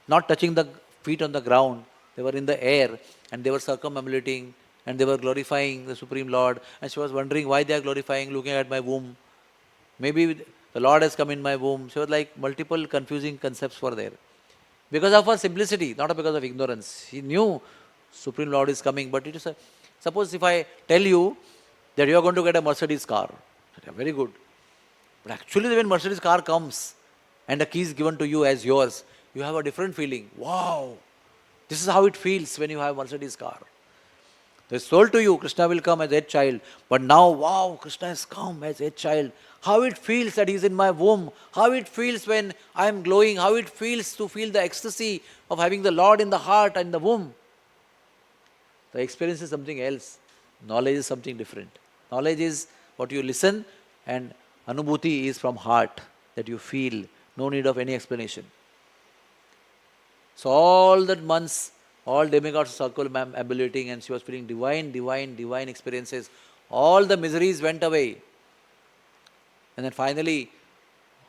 not touching the feet on the ground. They were in the air and they were circumambulating and they were glorifying the Supreme Lord. And she was wondering why they are glorifying, looking at my womb. Maybe the Lord has come in my womb. She was like, multiple confusing concepts were there. Because of her simplicity, not because of ignorance. She knew Supreme Lord is coming, but it is suppose if I tell you that you are going to get a Mercedes car, very good. But actually when Mercedes car comes and the key is given to you as yours, you have a different feeling. Wow, this is how it feels when you have a Mercedes car. They sold to you, Krishna will come as a child. But now, wow, Krishna has come as a child. How it feels that he is in my womb. How it feels when I am glowing. How it feels to feel the ecstasy of having the Lord in the heart and the womb. The experience is something else. Knowledge is something different. Knowledge is what you listen, and anubhuti is from heart, that you feel. No need of any explanation. So all that months, all demigods circumambulating, and she was feeling divine experiences. All the miseries went away. And then finally,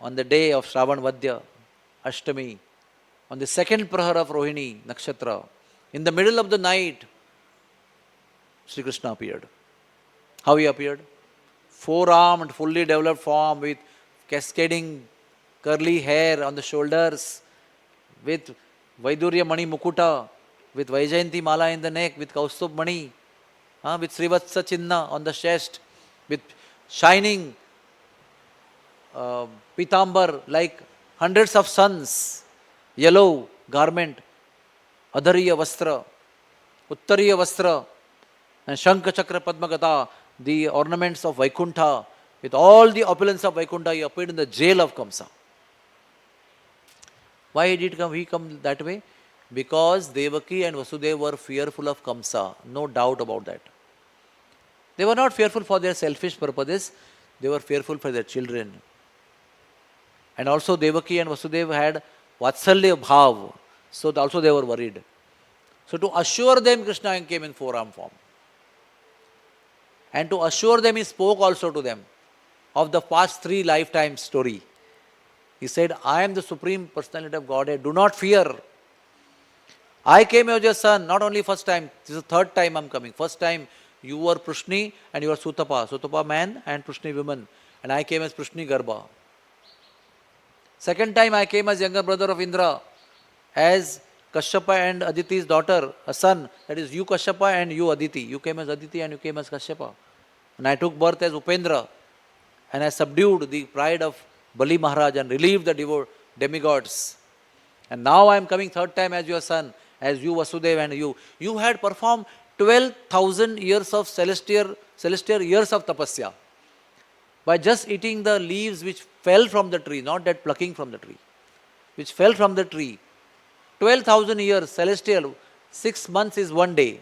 on the day of Shravan Vadya, Ashtami, On the second prahar of Rohini Nakshatra, in the middle of the night, Sri Krishna appeared. How he appeared? Four-armed, fully developed form with cascading curly hair on the shoulders, with Vaidurya Mani Mukuta, with Vaijayanti Mala in the neck, with Kaustubh Mani, with Srivatsa Chinna on the chest, with shining pitambar like hundreds of suns, yellow garment, Adhariya Vastra, Uttariya Vastra, and Shankha Chakra Padmagata, the ornaments of Vaikuntha, with all the opulence of Vaikuntha, he appeared in the jail of Kamsa. Why did he come that way? Because Devaki and Vasudeva were fearful of Kamsa, no doubt about that. They were not fearful for their selfish purposes, they were fearful for their children. And also Devaki and Vasudeva had Vatsalya Bhav, so also they were worried. So to assure them, Krishna came in four-arm form. And to assure them, he spoke also to them of the past 3 lifetimes story. He said, I am the Supreme Personality of Godhead, do not fear. I came as your son, not only first time, this is the 3rd time I am coming. First time you were Prishni and you were Sutapa. Sutapa man and Prishni woman. And I came as Prishni Garbha. Second time I came as younger brother of Indra, as Kashyapa and Aditi's daughter, a son, that is you Kashyapa and you Aditi. You came as Aditi and you came as Kashyapa. And I took birth as Upendra and I subdued the pride of Bali Maharaj and relieved the demigods. And now I am coming 3rd time as your son, as you Vasudeva and you. You had performed 12,000 years of celestial years of tapasya by just eating the leaves which fell from the tree, not that plucking from the tree, which fell from the tree. 12,000 years celestial, 6 months is 1 day.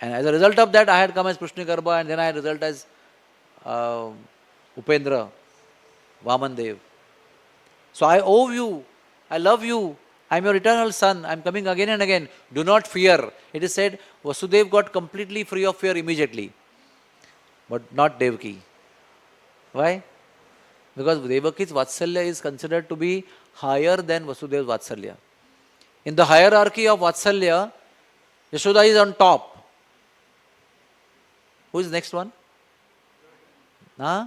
And as a result of that, I had come as Prishni Garbha and then I had result as Upendra, Vaman Dev. So I owe you, I love you, I am your eternal son, I am coming again and again. Do not fear. It is said, Vasudeva got completely free of fear immediately. But not Devaki. Why? Because Devaki's Vatsalya is considered to be higher than Vasudeva's Vatsalya. In the hierarchy of Vatsalya, Yashoda is on top. Who is the next one? Huh?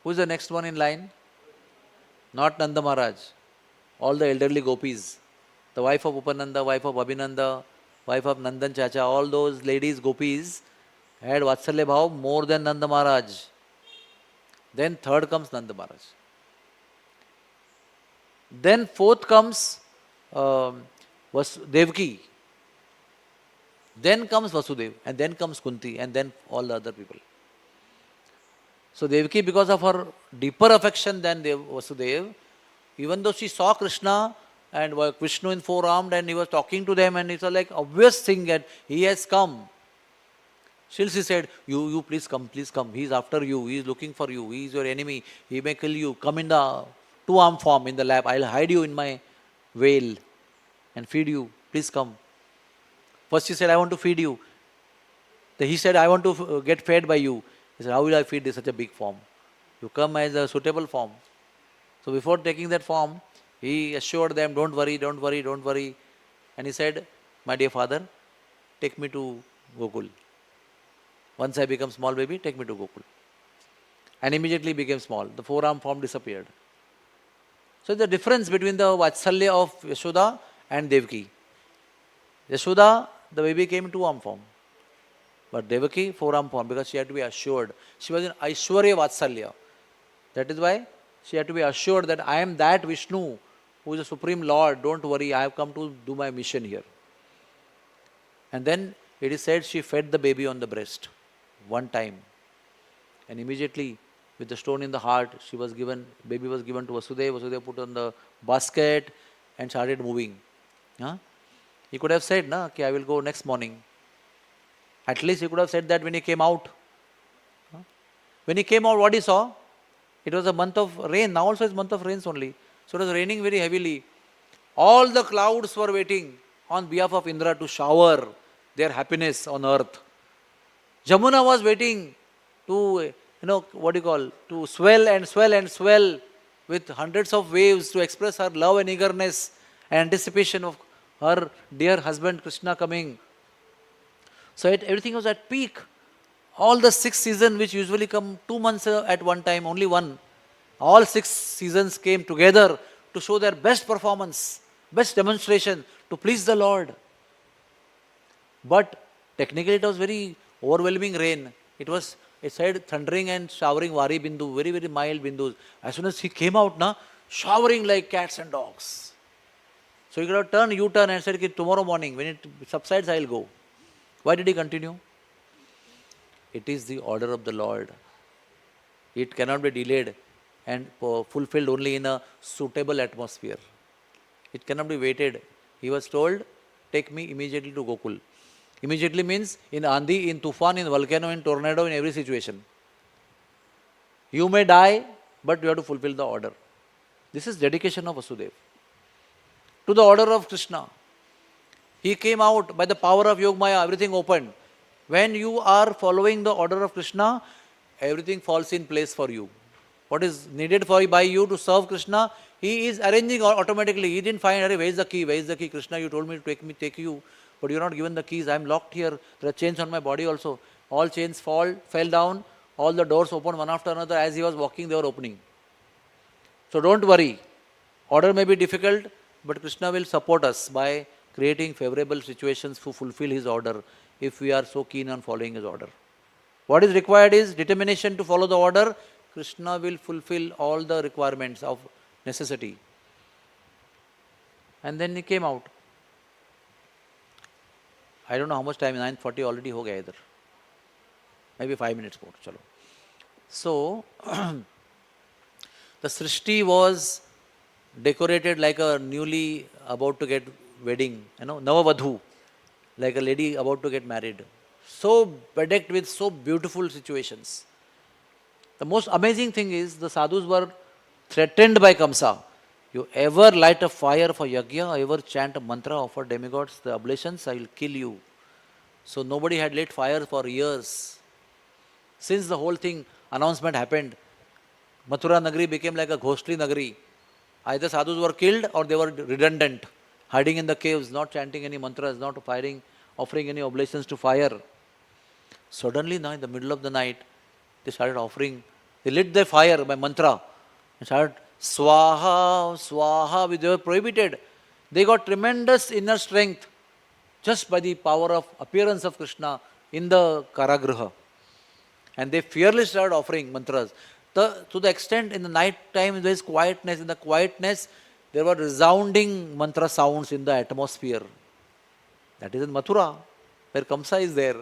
Who is the next one in line? Not Nanda Maharaj. All the elderly gopis. The wife of Upananda, wife of Abhinanda, wife of Nandan Chacha, all those ladies, gopis, had Vatsalya Bhav more than Nanda Maharaj. Then 3rd comes Nanda Maharaj. Then 4th comes Devaki. Then comes Vasudeva. And then comes Kunti. And then all the other people. So Devaki, because of her deeper affection than Vasudeva, even though she saw Krishna and Vishnu in four-armed and he was talking to them and it's a like obvious thing that he has come. Still she said, you please come, he is after you, he is looking for you, he is your enemy, he may kill you, come in the 2-arm form in the lap, I will hide you in my veil and feed you, please come. First she said, I want to feed you. Then he said, I want to get fed by you. He said, how will I feed this such a big form? You come as a suitable form. So before taking that form, he assured them, don't worry. And he said, my dear father, take me to Gokul. Once I become small baby, take me to Gokul. And immediately became small. The 4-arm form disappeared. So the difference between the Vatsalya of Yashoda and Devaki. Yashoda, the baby came in 2-arm form. But Devaki, 4-arm form, because she had to be assured. She was in Aishwarya Vatsalya. That is why she had to be assured that I am that Vishnu who is the Supreme Lord. Don't worry, I have come to do my mission here. And then it is said she fed the baby on the breast one time. And immediately with the stone in the heart, baby was given to Vasudeva. Vasudeva put on the basket and started moving. He could have said, okay, I will go next morning. At least he could have said that when he came out. When he came out, what he saw? It was a month of rain. Now also it's month of rains only. So it was raining very heavily. All the clouds were waiting on behalf of Indra to shower their happiness on earth. Jamuna was waiting to, to swell and swell and swell with hundreds of waves to express her love and eagerness and anticipation of her dear husband Krishna coming. So everything was at peak. All the 6 seasons, which usually come 2 months at one time, only one, all 6 seasons came together to show their best performance, best demonstration to please the Lord. But technically it was very overwhelming rain. It said thundering and showering vari bindu, very, very mild bindus. As soon as he came out, showering like cats and dogs. So he could have turned U-turn and said, tomorrow morning, when it subsides, I will go. Why did he continue? It is the order of the Lord. It cannot be delayed and fulfilled only in a suitable atmosphere. It cannot be waited. He was told, take me immediately to Gokul. Immediately means in Andhi, in Tufan, in volcano, in tornado, in every situation. You may die, but you have to fulfill the order. This is dedication of Vasudeva to the order of Krishna. He came out by the power of Yogamaya, everything opened. When you are following the order of Krishna, everything falls in place for you. What is needed by you to serve Krishna, he is arranging automatically. He didn't find, where is the key? Where is the key? Krishna, you told me to take you, but you're not given the keys. I'm locked here. There are chains on my body also. All chains fell down. All the doors opened one after another. As he was walking, they were opening. So don't worry. Order may be difficult, but Krishna will support us by creating favorable situations to fulfill his order if we are so keen on following his order. What is required is determination to follow the order. Krishna will fulfill all the requirements of necessity. And then he came out. I don't know how much time, 9:40 already ho gaya idhar. Maybe 5 minutes more. Chalo. So, the Srishti was decorated like a newly about to get wedding, Navavadhu, like a lady about to get married. So bedecked with so beautiful situations. The most amazing thing is the sadhus were threatened by Kamsa. You ever light a fire for yajna, ever chant a mantra, offer demigods the oblations, I will kill you. So nobody had lit fire for years. Since the whole thing, announcement happened, Mathura Nagari became like a ghostly Nagari. Either sadhus were killed or they were redundant, hiding in the caves, not chanting any mantras, not offering any oblations to fire. Suddenly now in the middle of the night, they started offering, they lit their fire by mantra and started swaha, swaha, they were prohibited. They got tremendous inner strength just by the power of appearance of Krishna in the Karagraha. And they fearlessly started offering mantras. To the extent in the night time there is quietness. In the quietness there were resounding mantra sounds in the atmosphere. That is in Mathura, where Kamsa is there.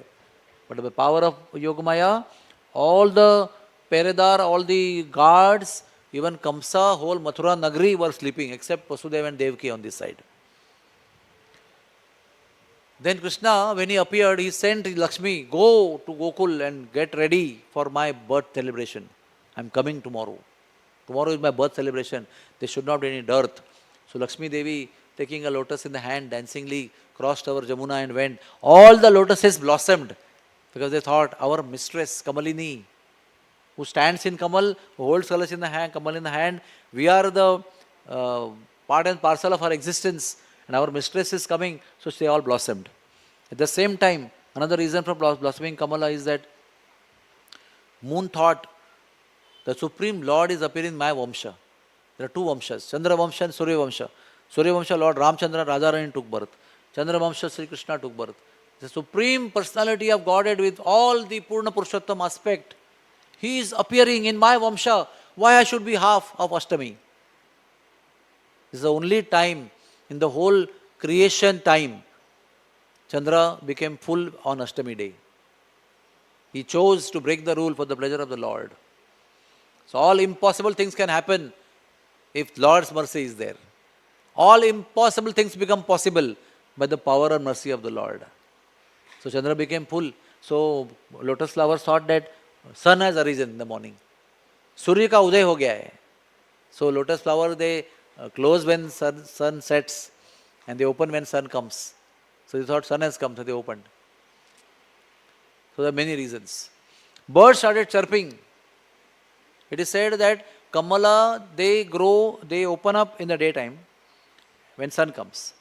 But by the power of Yogamaya, all the Peredar, all the guards, even Kamsa, whole Mathura Nagari were sleeping except Vasudeva and Devaki on this side. Then Krishna, when he appeared, he sent Lakshmi, go to Gokul and get ready for my birth celebration. I am coming tomorrow. Tomorrow is my birth celebration. There should not be any dearth. So Lakshmi Devi, taking a lotus in the hand, dancingly crossed over Jamuna and went. All the lotuses blossomed because they thought, our mistress Kamalini, who stands in Kamal, who holds Kalash in the hand, Kamal in the hand, we are the part and parcel of her existence, and our mistress is coming, so they all blossomed. At the same time, another reason for blossoming Kamala is that moon thought, the Supreme Lord is appearing in my Vamsha. There are two Vamshas, Chandra Vamsha and Surya Vamsha. Surya Vamsha, Lord Ramchandra Radharani took birth. Chandra Vamsha, Sri Krishna took birth. The Supreme Personality of Godhead with all the Purna Purushottam aspect, he is appearing in my Vamsha. Why I should be half of Ashtami? This is the only time in the whole creation time Chandra became full on Ashtami day. He chose to break the rule for the pleasure of the Lord. So all impossible things can happen if Lord's mercy is there. All impossible things become possible by the power and mercy of the Lord. So Chandra became full. So lotus flowers thought that sun has arisen in the morning. Surya ka uday ho gaya hai. So lotus flower they close when sun sets and they open when sun comes. So they thought sun has come, so they opened. So there are many reasons. Birds started chirping. It is said that Kamala, they grow, they open up in the daytime when sun comes.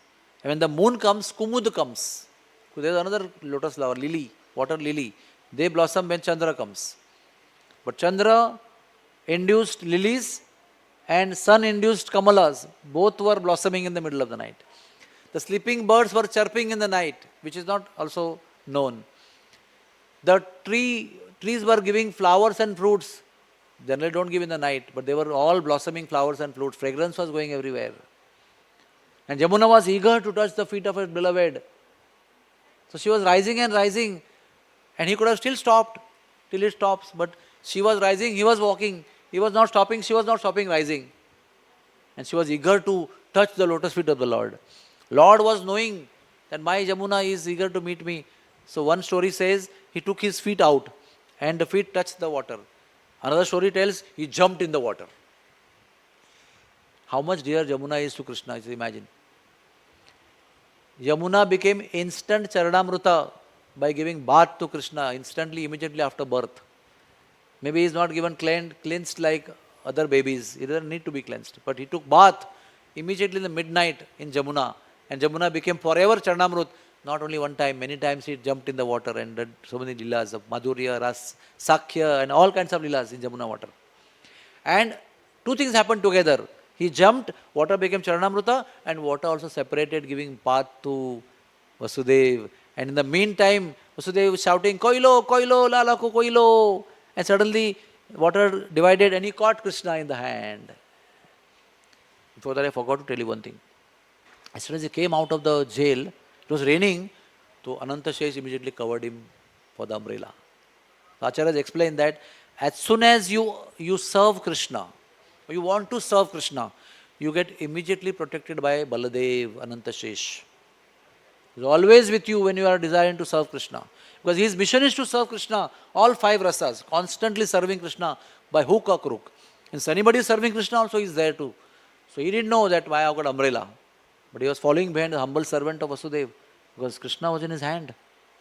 And when the moon comes, Kumud comes. So there is another lotus flower, lily, water lily. They blossom when Chandra comes. But Chandra induced lilies and sun induced kamalas. Both were blossoming in the middle of the night. The sleeping birds were chirping in the night, which is not also known. The trees were giving flowers and fruits. Generally don't give in the night, but they were all blossoming flowers and fruits. Fragrance was going everywhere. And Jamuna was eager to touch the feet of her beloved. So she was rising and rising, and he could have still stopped till it stops, but she was rising, he was walking. He was not stopping, she was not stopping, rising. And she was eager to touch the lotus feet of the Lord. Lord was knowing that my Jamuna is eager to meet me. So one story says he took his feet out and the feet touched the water. Another story tells he jumped in the water. How much dear Jamuna is to Krishna, just imagine. Yamuna became instant Charanamrita by giving bath to Krishna instantly, immediately after birth. Maybe he is not given cleansed like other babies. He doesn't need to be cleansed. But he took bath immediately in the midnight in Jamuna. And Jamuna became forever Charanamrut. Not only one time, many times he jumped in the water and did so many lilas of Madhurya, Ras, Sakhya and all kinds of lilas in Jamuna water. And two things happened together. He jumped, water became Charanamrita, and water also separated, giving path to Vasudev. And in the meantime, Vasudev was shouting, Koilo, Koilo, Lalaku, Koilo. And suddenly, water divided and he caught Krishna in the hand. Before that, I forgot to tell you one thing. As soon as he came out of the jail, it was raining, so Anantashesh immediately covered him for the umbrella. Acharyas explained that as soon as you serve Krishna, or you want to serve Krishna, you get immediately protected by Baladev, Anantashesh. He is always with you when you are desiring to serve Krishna. Because his mission is to serve Krishna, all five rasas, constantly serving Krishna by hook or crook. And so anybody is serving Krishna also is there too. So he didn't know that why I got umbrella. But he was following behind the humble servant of Vasudev. Because Krishna was in his hand.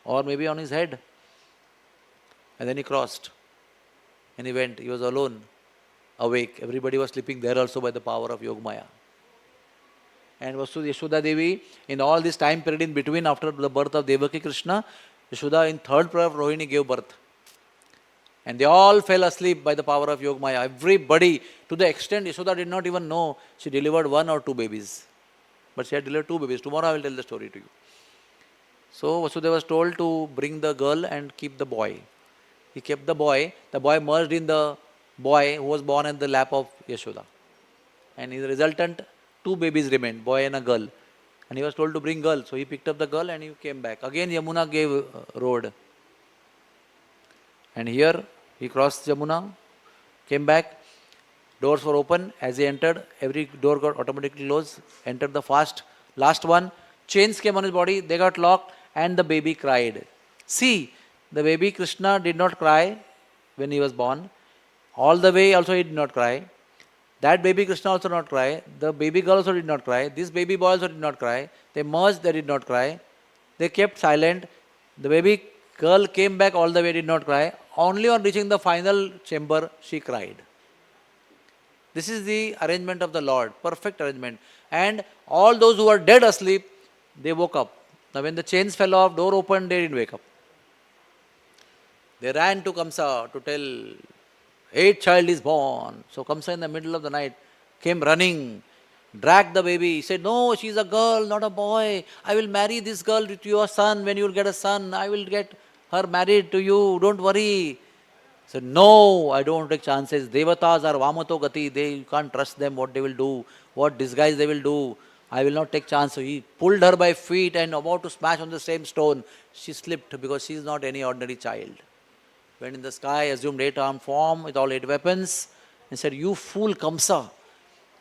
Or maybe on his head. And then he crossed. And he went. He was alone. Awake. Everybody was sleeping there also by the power of Yogamaya. And Yashoda Devi, in all this time period in between after the birth of Devaki Krishna, Yashoda in third prayer of Rohini gave birth. And they all fell asleep by the power of Yogamaya. Everybody, to the extent Yashoda did not even know she delivered one or two babies. But she had delivered two babies. Tomorrow I will tell the story to you. So Vasudeva was told to bring the girl and keep the boy. He kept the boy. The boy merged in the boy who was born in the lap of Yashoda. And in the resultant, two babies remained, boy and a girl. And he was told to bring girl. So he picked up the girl and he came back. Again Yamuna gave road. And here he crossed Yamuna, came back. Doors were open. As he entered, every door got automatically closed. Entered the last one. Chains came on his body. They got locked and the baby cried. See, the baby Krishna did not cry when he was born. All the way also he did not cry. That baby Krishna also did not cry. The baby girl also did not cry. This baby boy also did not cry. They merged, they did not cry. They kept silent. The baby girl came back all the way, did not cry. Only on reaching the final chamber, she cried. This is the arrangement of the Lord, perfect arrangement. And all those who were dead asleep, they woke up. Now when the chains fell off, door opened, they didn't wake up. They ran to Kamsa to tell, 8th child is born. So Kamsa in the middle of the night came running, dragged the baby. He said, no, she's a girl, not a boy. I will marry this girl to your son. When you will get a son, I will get her married to you. Don't worry. He said, no, I don't take chances. Devatas are vamato gati. You can't trust them, what they will do, what disguise they will do. I will not take chance. So he pulled her by feet and about to smash on the same stone. She slipped because she is not any ordinary child. Went in the sky, assumed 8-armed form with all 8 weapons, and said, you fool Kamsa,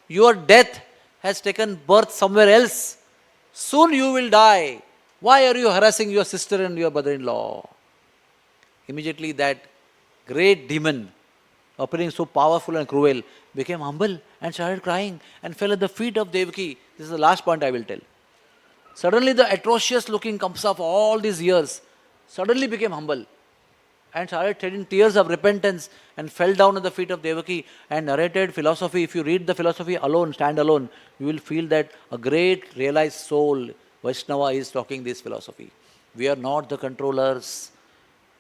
your death has taken birth somewhere else. Soon you will die. Why are you harassing your sister and your brother-in-law? Immediately that great demon, appearing so powerful and cruel, became humble and started crying and fell at the feet of Devaki. This is the last point I will tell. Suddenly the atrocious looking Kamsa for all these years suddenly became humble. and started shedding tears of repentance and fell down at the feet of Devaki and narrated philosophy. If you read the philosophy alone, stand alone, you will feel that a great realized soul, Vaishnava, is talking this philosophy. We are not the controllers,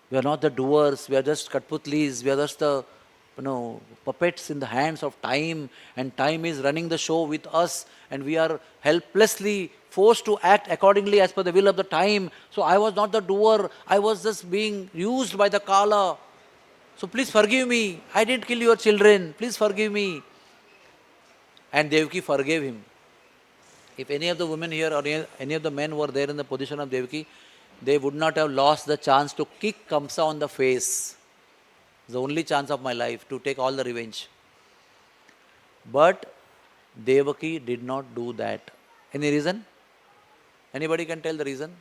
we are not the doers, we are just Katputlis, we are just the puppets in the hands of time, and time is running the show with us, and we are helplessly forced to act accordingly as per the will of the time. So I was not the doer, I was just being used by the Kala. So please forgive me, I didn't kill your children, please forgive me. And Devaki forgave him. If any of the women here or any of the men were there in the position of Devaki, they would not have lost the chance to kick Kamsa on the face. The only chance of my life to take all the revenge. But Devaki did not do that. Any reason? Anybody can tell the reason?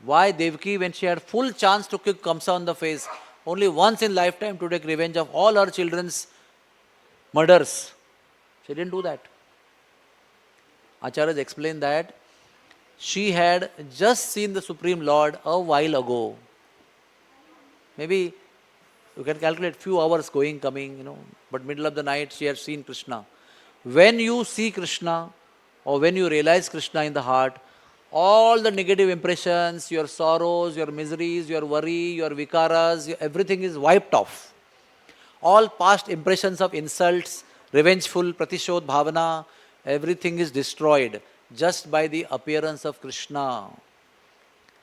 Why Devaki, when she had full chance to kick Kamsa on the face, only once in lifetime to take revenge of all her children's murders, she didn't do that. Acharyas explained that she had just seen the Supreme Lord a while ago. Maybe you can calculate few hours going, coming, but middle of the night she had seen Krishna. When you see Krishna or when you realize Krishna in the heart, all the negative impressions, your sorrows, your miseries, your worry, your vikaras, everything is wiped off. All past impressions of insults, revengeful, pratishodh bhavana, everything is destroyed just by the appearance of Krishna.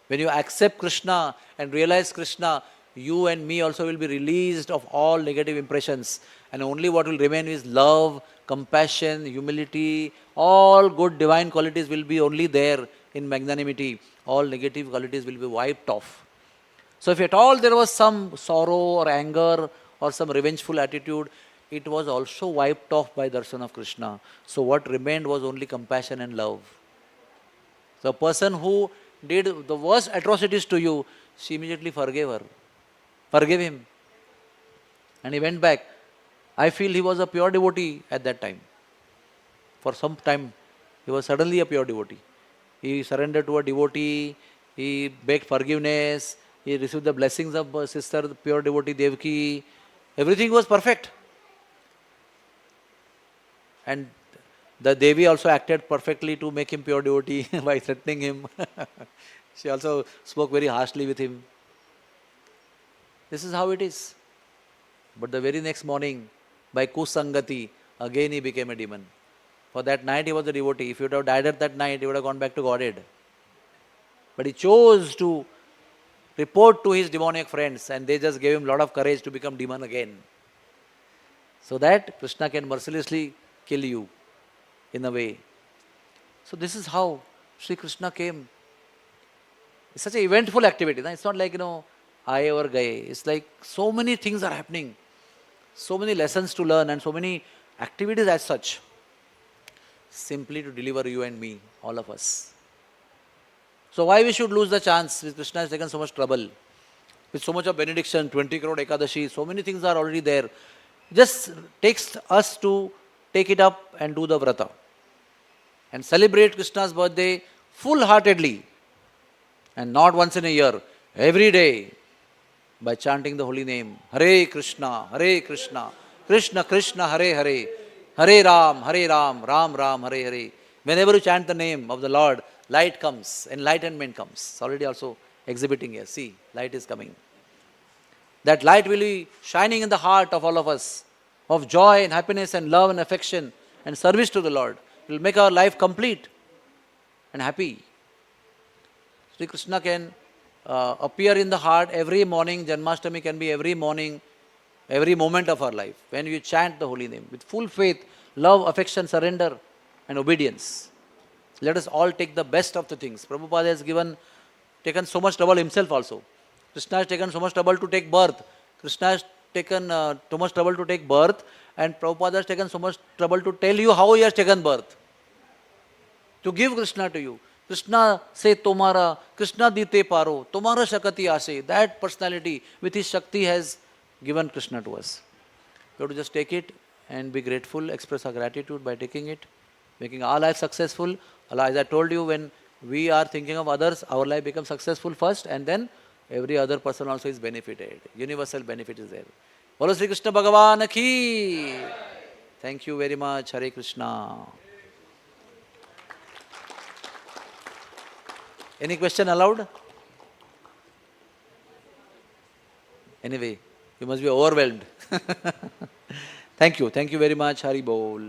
When you accept Krishna and realize Krishna, you and me also will be released of all negative impressions, and only what will remain is love, compassion, humility, all good divine qualities will be only there in magnanimity. All negative qualities will be wiped off. So if at all there was some sorrow or anger or some revengeful attitude, it was also wiped off by darshan of Krishna. So what remained was only compassion and love. The person who did the worst atrocities to you, she immediately forgave him. And he went back. I feel he was a pure devotee at that time. For some time, he was suddenly a pure devotee. He surrendered to a devotee, he begged forgiveness, he received the blessings of sister, the pure devotee Devaki. Everything was perfect. And the Devi also acted perfectly to make him pure devotee by threatening him. She also spoke very harshly with him. This is how it is. But the very next morning, by kusangati, again he became a demon. For that night he was a devotee. If he would have died at that night, he would have gone back to Godhead. But he chose to report to his demoniac friends, and they just gave him a lot of courage to become demon again. So that Krishna can mercilessly kill you in a way. So this is how Sri Krishna came. It's such an eventful activity. It's not like, aaye aur gaye. It's like so many things are happening. So many lessons to learn and so many activities as such. Simply to deliver you and me, all of us. So why we should lose the chance? Krishna has taken so much trouble. With so much of benediction, 20 crore Ekadashi, so many things are already there. Just takes us to take it up and do the vrata. And celebrate Krishna's birthday full-heartedly. And not once in a year, every day, by chanting the holy name, Hare Krishna, Krishna Krishna, Hare Hare, Hare Ram, Ram Ram, Hare Hare. Whenever you chant the name of the Lord, light comes, enlightenment comes. It's already also exhibiting here. See, light is coming. That light will be shining in the heart of all of us, of joy and happiness and love and affection and service to the Lord. It will make our life complete and happy. Sri Krishna can appear in the heart every morning. Janmashtami can be every morning, every moment of our life. When you chant the holy name with full faith, love, affection, surrender and obedience. Let us all take the best of the things. Prabhupada has taken so much trouble himself also. Krishna has taken so much trouble to take birth. Krishna has taken so much trouble to take birth, and Prabhupada has taken so much trouble to tell you how he has taken birth. To give Krishna to you. Krishna say tomara, Krishna dite paro, tomara shakati ase. That personality with his Shakti has given Krishna to us. We have to just take it and be grateful, express our gratitude by taking it, making our life successful. Allah, as I told you, when we are thinking of others, our life becomes successful first, and then every other person also is benefited. Universal benefit is there. Bolo Sri Krishna Bhagavan ki. Thank you very much. Hare Krishna. Any question allowed? Anyway, you must be overwhelmed. Thank you. Thank you very much. Hari Bol.